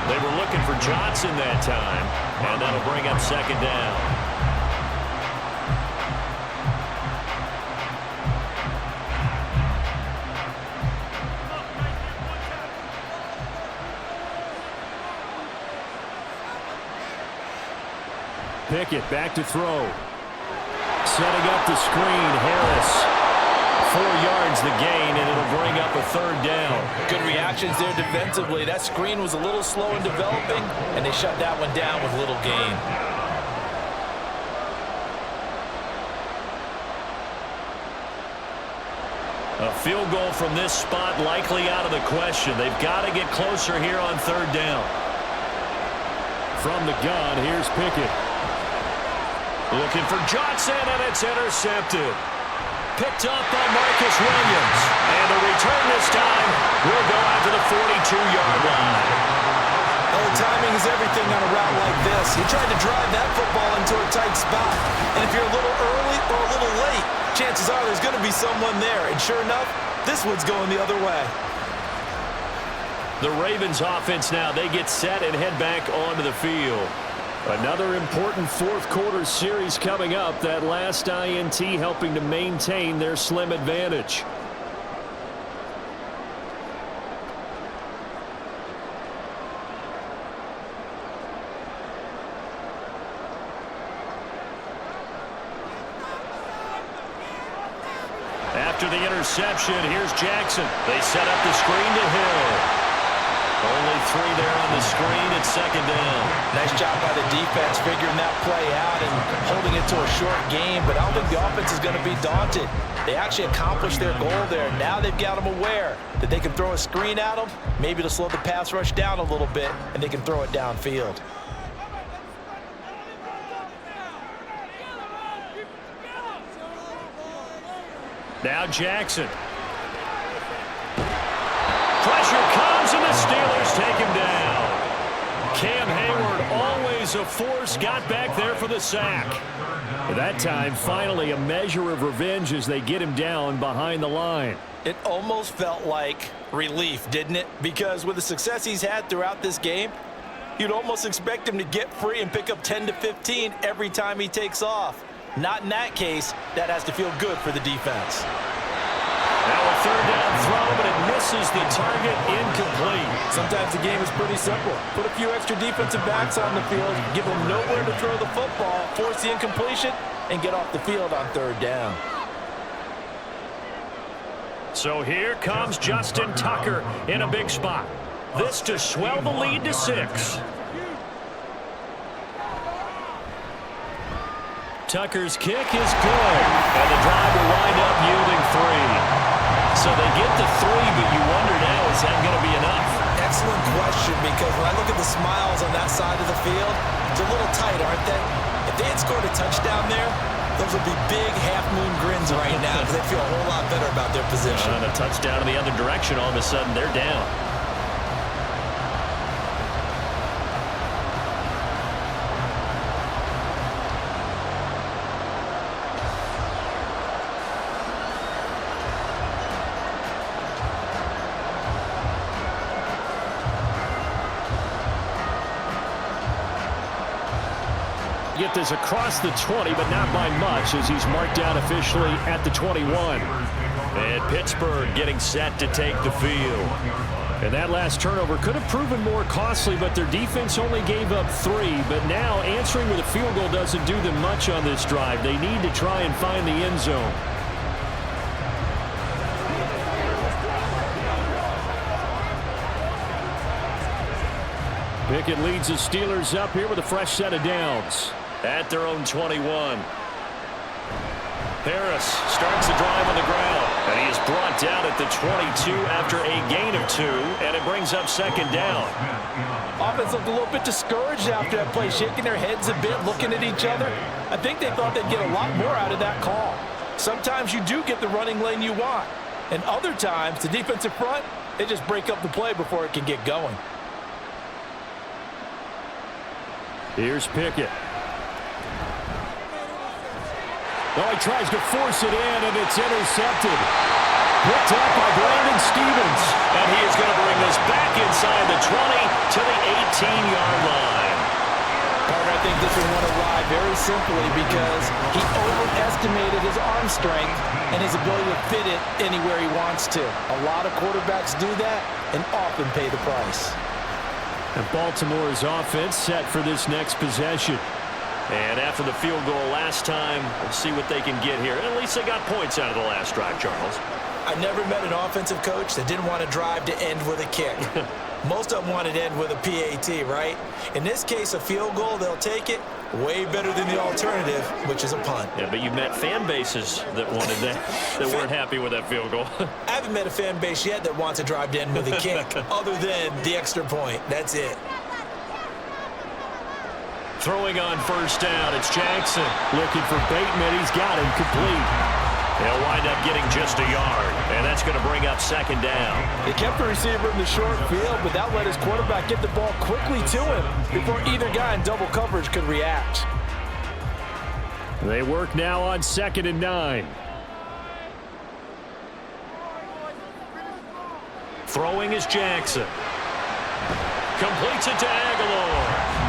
They were looking for Johnson that time, and that'll bring up second down. Pickett back to throw. Setting up the screen, Harris. 4 yards the gain, and it'll bring up a 3rd down. Good reactions there defensively. That screen was a little slow in developing, and they shut that one down with little gain. A field goal from this spot likely out of the question. They've got to get closer here on 3rd down. From the gun, here's Pickett. Looking for Johnson, and it's intercepted. Picked up by Marcus Williams. And the return this time will go out to the 42-yard line. Oh, timing is everything on a route like this. He tried to drive that football into a tight spot. And if you're a little early or a little late, chances are there's going to be someone there. And sure enough, this one's going the other way. The Ravens offense now, they get set and head back onto the field. Another important fourth quarter series coming up. That last INT helping to maintain their slim advantage. After the interception, here's Jackson. They set up the screen to Hill. Only 3 there on the screen at 2nd down. Nice job by the defense figuring that play out and holding it to a short game, but I don't think the offense is going to be daunted. They actually accomplished their goal there. Now they've got them aware that they can throw a screen at them, maybe to slow the pass rush down a little bit, and they can throw it downfield. Now Jackson. Pressure comes, and the Steelers take him down. Cam Hayward, always a force, got back there for the sack. That time, finally, a measure of revenge as they get him down behind the line. It almost felt like relief, didn't it? Because with the success he's had throughout this game, You'd almost expect him to get free and pick up 10 to 15 every time he takes off. Not in that case. That has to feel good for the defense. Now a third down throw, but it misses the target, incomplete. Sometimes the game is pretty simple. Put a few extra defensive backs on the field, give them nowhere to throw the football, force the incompletion, and get off the field on third down. So here comes Justin Tucker in a big spot. This to swell the lead to 6. Tucker's kick is good, and the drive will wind up yielding 3. So they get the 3, but you wonder now, is that going to be enough? Excellent question, because when I look at the smiles on that side of the field, it's a little tight, aren't they? If they had scored a touchdown there, those would be big half-moon grins right now because they feel a whole lot better about their position. And a touchdown in the other direction, all of a sudden they're down. Get this across the 20, but not by much, as he's marked down officially at the 21. And Pittsburgh getting set to take the field. And that last turnover could have proven more costly, but their defense only gave up 3. But now answering with a field goal doesn't do them much on this drive. They need to try and find the end zone. Pickett leads the Steelers up here with a fresh set of downs at their own 21. Harris starts the drive on the ground, and he is brought down at the 22 after a gain of 2, and it brings up second down. Offense looked a little bit discouraged after that play, shaking their heads a bit, looking at each other. I think they thought they'd get a lot more out of that call. Sometimes you do get the running lane you want, and other times the defensive front, they just break up the play before it can get going. Here's Pickett. Oh, he tries to force it in, and it's intercepted. Picked up by Brandon Stevens. And he is going to bring this back inside the 20 to the 18-yard line. Partner, I think this one went awry very simply because he overestimated his arm strength and his ability to fit it anywhere he wants to. A lot of quarterbacks do that and often pay the price. And Baltimore's offense set for this next possession. And after the field goal last time, we'll see what they can get here. At least they got points out of the last drive, Charles. I never met an offensive coach that didn't want to drive to end with a kick. Most of them wanted to end with a PAT, right? In this case, a field goal, they'll take it. Way better than the alternative, which is a punt. Yeah, but you've met fan bases that wanted that, that weren't happy with that field goal. I haven't met a fan base yet that wants to drive to end with a kick, other than the extra point. That's it. Throwing on first down, it's Jackson. Looking for Bateman, he's got him complete. He'll wind up getting just a yard, and that's going to bring up second down. They kept the receiver in the short field, but that let his quarterback get the ball quickly to him before either guy in double coverage could react. They work now on 2nd and 9. Throwing is Jackson. Completes it to Aguilar.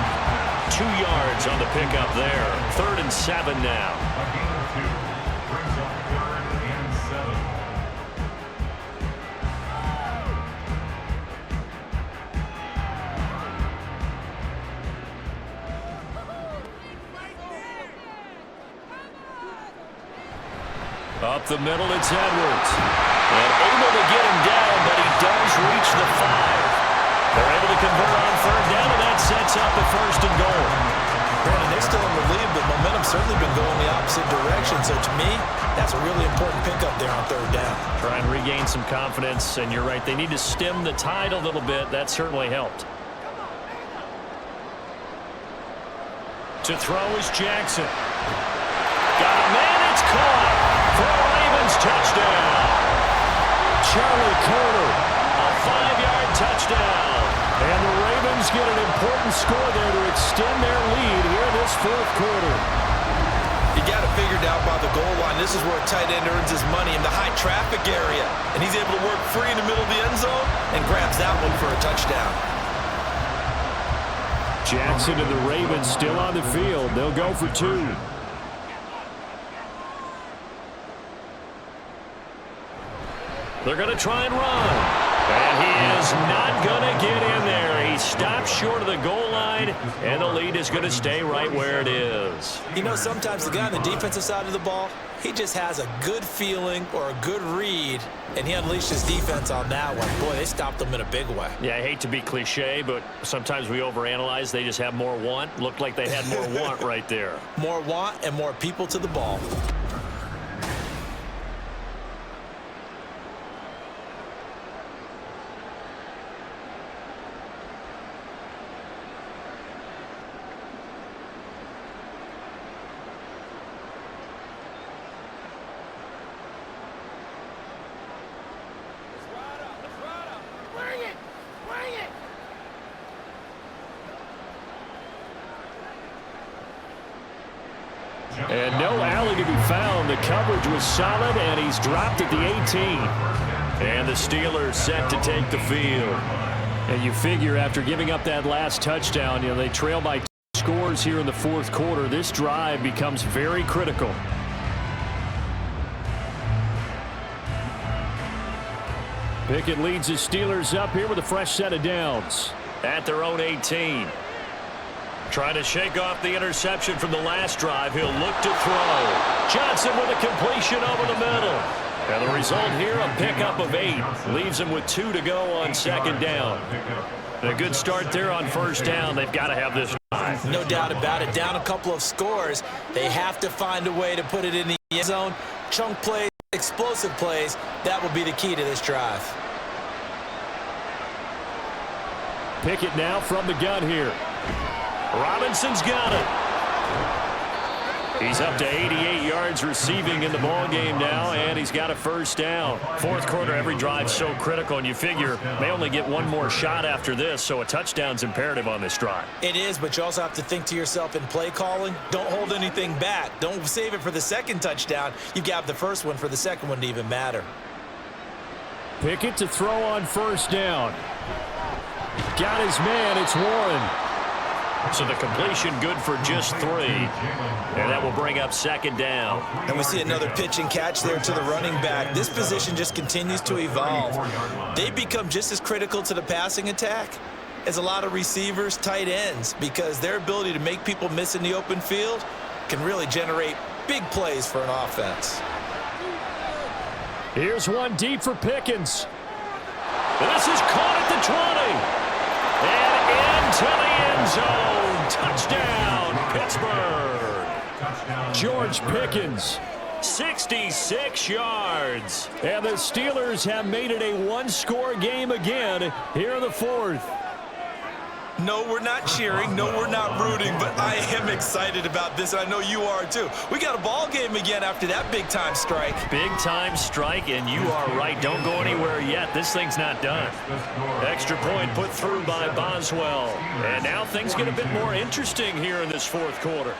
2 yards on the pickup there. 3rd and 7 now. A gain of 2 brings up 3rd and 7. Up the middle, it's Edwards. And able to get him down, but he does reach the 5. They're able to convert on 3rd down, and that sets up a 1st and goal. Brandon, they're still in the lead, but momentum's certainly been going the opposite direction. So to me, that's a really important pickup there on 3rd down. Try and regain some confidence, and you're right. They need to stem the tide a little bit. That certainly helped. To throw is Jackson. Got a man, it's caught for a Ravens touchdown. Charlie Carter, a 5-yard touchdown. And the Ravens get an important score there to extend their lead here this 4th quarter. You got it figured out by the goal line. This is where a tight end earns his money in the high traffic area. And he's able to work free in the middle of the end zone and grabs that one for a touchdown. Jackson and the Ravens still on the field. They'll go for 2. They're going to try and run. And he is not going to get in there. He stops short of the goal line, and the lead is going to stay right where it is. You know, sometimes the guy on the defensive side of the ball, he just has a good feeling or a good read, and he unleashed his defense on that one. Boy, they stopped him in a big way. Yeah, I hate to be cliche, but sometimes we overanalyze. They just have more want. Looked like they had more want right there. More want and more people to the ball. And no alley to be found. The coverage was solid, and he's dropped at the 18. And the Steelers set to take the field. And you figure after giving up that last touchdown, you know, they trail by 2 scores here in the fourth quarter. This drive becomes very critical. Pickett leads the Steelers up here with a fresh set of downs. At their own 18. Trying to shake off the interception from the last drive. He'll look to throw. Johnson with a completion over the middle. And the result here, a pickup of 8. Leaves him with 2 to go on second down. And a good start there on first down. They've got to have this drive. No doubt about it. Down a couple of scores. They have to find a way to put it in the end zone. Chunk plays, explosive plays. That will be the key to this drive. Pickett now from the gun here. Robinson's got it. He's up to 88 yards receiving in the ball game now, and he's got a first down. Fourth quarter, every drive's so critical, and you figure they only get one more shot after this, so a touchdown's imperative on this drive. It is, but you also have to think to yourself in play calling, don't hold anything back. Don't save it for the second touchdown. You've got the first one for the second one to even matter. Pickett to throw on first down. Got his man. It's Warren. So the completion good for just 3. And that will bring up second down. And we see another pitch and catch there to the running back. This position just continues to evolve. They become just as critical to the passing attack as a lot of receivers, tight ends, because their ability to make people miss in the open field can really generate big plays for an offense. Here's one deep for Pickens. This is caught at the 20. And into the end zone. Touchdown, Pittsburgh. George Pickens. 66 yards. And the Steelers have made it a one-score game again here in the fourth. No, we're not cheering. No, we're not rooting, but I am excited about this, and I know you are too. We got a ball game again after that big-time strike. Big-time strike, and you are right. Don't go anywhere yet. This thing's not done. Extra point put through by Boswell. And now things get a bit more interesting here in this fourth quarter.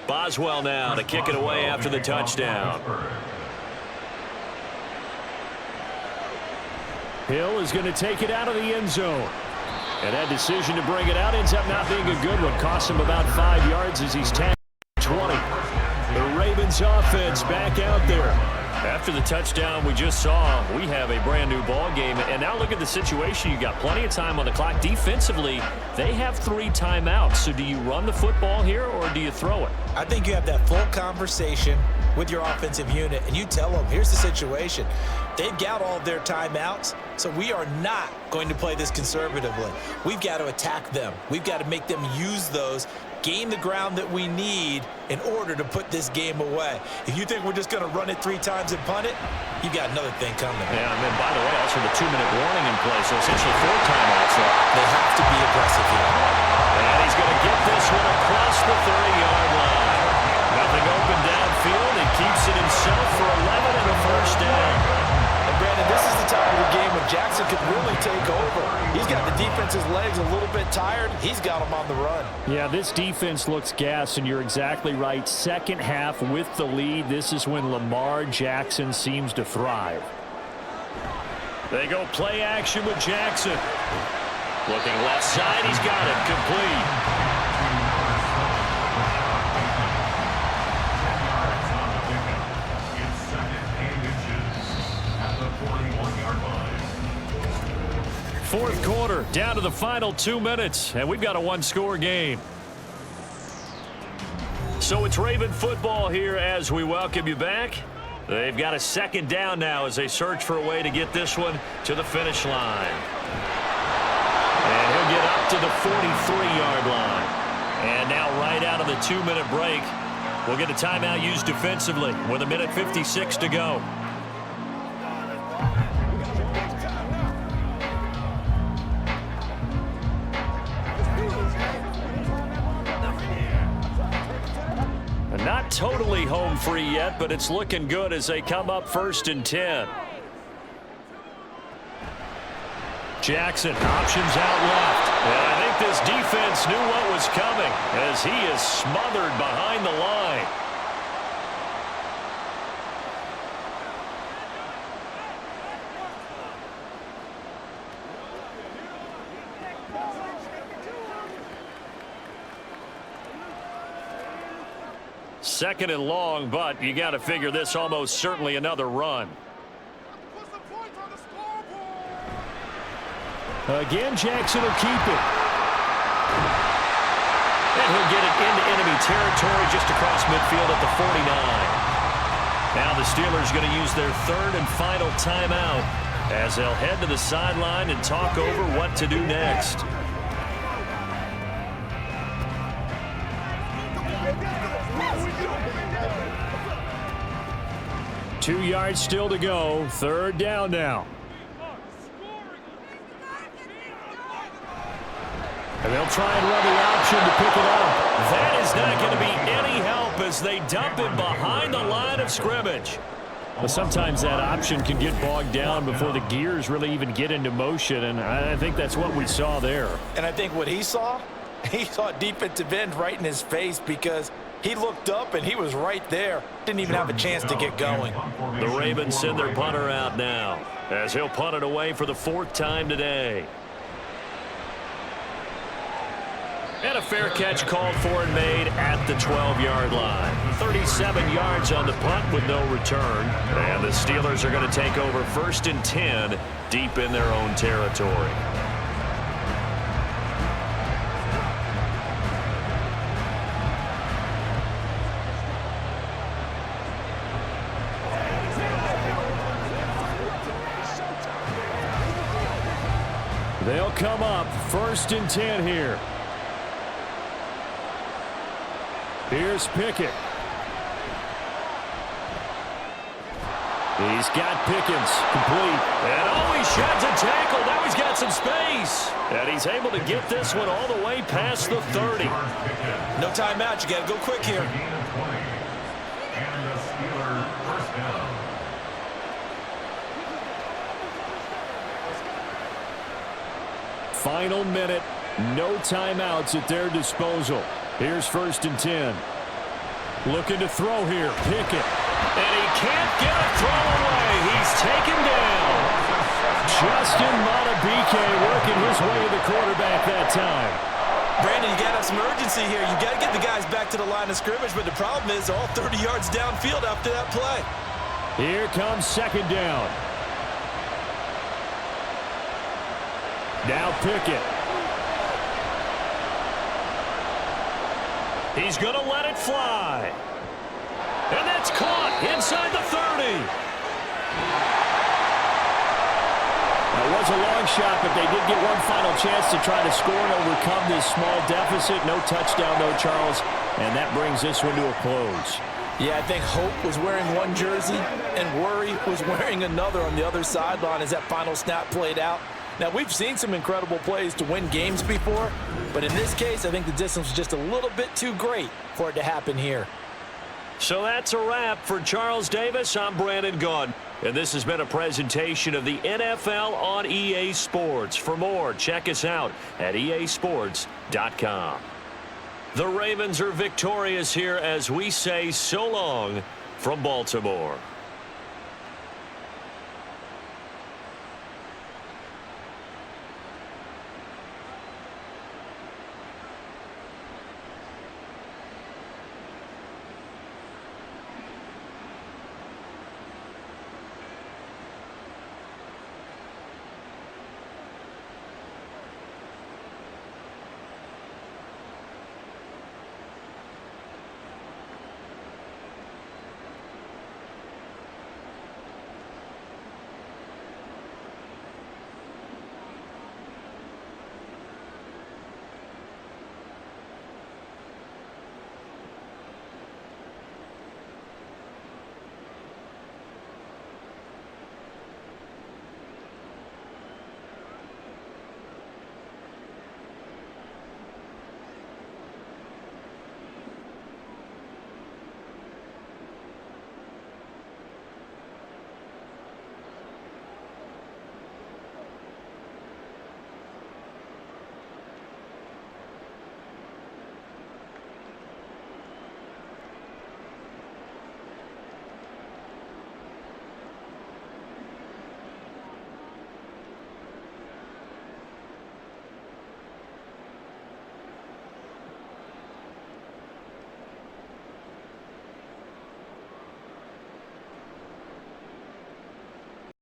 Boswell now to kick it away after the touchdown. Hill is going to take it out of the end zone. And that decision to bring it out ends up not being a good one. Cost him about 5 yards as he's tagged 20. The Ravens offense back out there. After the touchdown we just saw, we have a brand new ball game. And now look at the situation. You got plenty of time on the clock. Defensively, they have 3 timeouts. So do you run the football here or do you throw it? I think you have that full conversation with your offensive unit, and you tell them, here's the situation. They've got all of their timeouts, so we are not going to play this conservatively. We've got to attack them. We've got to make them use those, gain the ground that we need in order to put this game away. If you think we're just going to run it 3 times and punt it, you've got another thing coming. Yeah, and then, by the way, also the 2-minute warning in play, so essentially 4 timeouts. They have to be aggressive here. And he's going to get this one across the 30-yard line. Nothing open downfield. midfield and keeps it himself for 11 and a first down. And Brandon, this is the time of the game when Jackson could really take over. He's got the defense's legs a little bit tired. He's got them on the run. Yeah, this defense looks gassed, and you're exactly right. Second half with the lead, this is when Lamar Jackson seems to thrive. They go play action with Jackson. Looking left side, he's got it complete. Fourth quarter, down to the final 2 minutes, and we've got a one-score game. So it's Raven football here as we welcome you back. They've got a second down now as they search for a way to get this one to the finish line. And he'll get up to the 43-yard line. And now right out of the 2-minute break, we'll get a timeout used defensively with 1:56 to go. Not totally home free yet, but it's looking good as they come up 1st and 10. Jackson options out left. And I think this defense knew what was coming as he is smothered behind the line. Second and long, but you got to figure this almost certainly another run. Again, Jackson will keep it. And he'll get it into enemy territory just across midfield at the 49. Now the Steelers going to use their third and final timeout as they'll head to the sideline and talk over what to do next. Two yards still to go. Third down now. And they'll try and run the option to pick it up. That is not going to be any help as they dump it behind the line of scrimmage. Well, sometimes that option can get bogged down before the gears really even get into motion, and I think that's what we saw there. And I think what he saw defensive end right in his face because he looked up and he was right there. Didn't even have a chance to get going. The Ravens send their punter out now as he'll punt it away for the 4th time today. And a fair catch called for and made at the 12-yard line. 37 yards on the punt with no return. And the Steelers are going to take over 1st and 10 deep in their own territory. They'll come up 1st and 10 here. Here's Pickett. He's got Pickens complete. And he sheds a tackle. Now he's got some space. And he's able to get this one all the way past the 30. No timeout. You got to go quick here. And the Steelers first down. Final minute. No timeouts at their disposal. Here's 1st and 10. Looking to throw here. Pickett. And he can't get a throw away. He's taken down. Justin Madubuike working his way to the quarterback that time. Brandon, you got to have some urgency here. You got to get the guys back to the line of scrimmage, but the problem is all 30 yards downfield after that play. Here comes 2nd down. Now Pickett. He's going to let it fly. And that's caught inside the 30. It was a long shot, but they did get one final chance to try to score and overcome this small deficit. No touchdown, though, Charles. And that brings this one to a close. Yeah, I think Hope was wearing one jersey and Worry was wearing another on the other sideline as that final snap played out. Now, we've seen some incredible plays to win games before, but in this case, I think the distance was just a little bit too great for it to happen here. So that's a wrap. For Charles Davis, I'm Brandon Gaudin. And this has been a presentation of the NFL on EA Sports. For more, check us out at easports.com. The Ravens are victorious here as we say so long from Baltimore.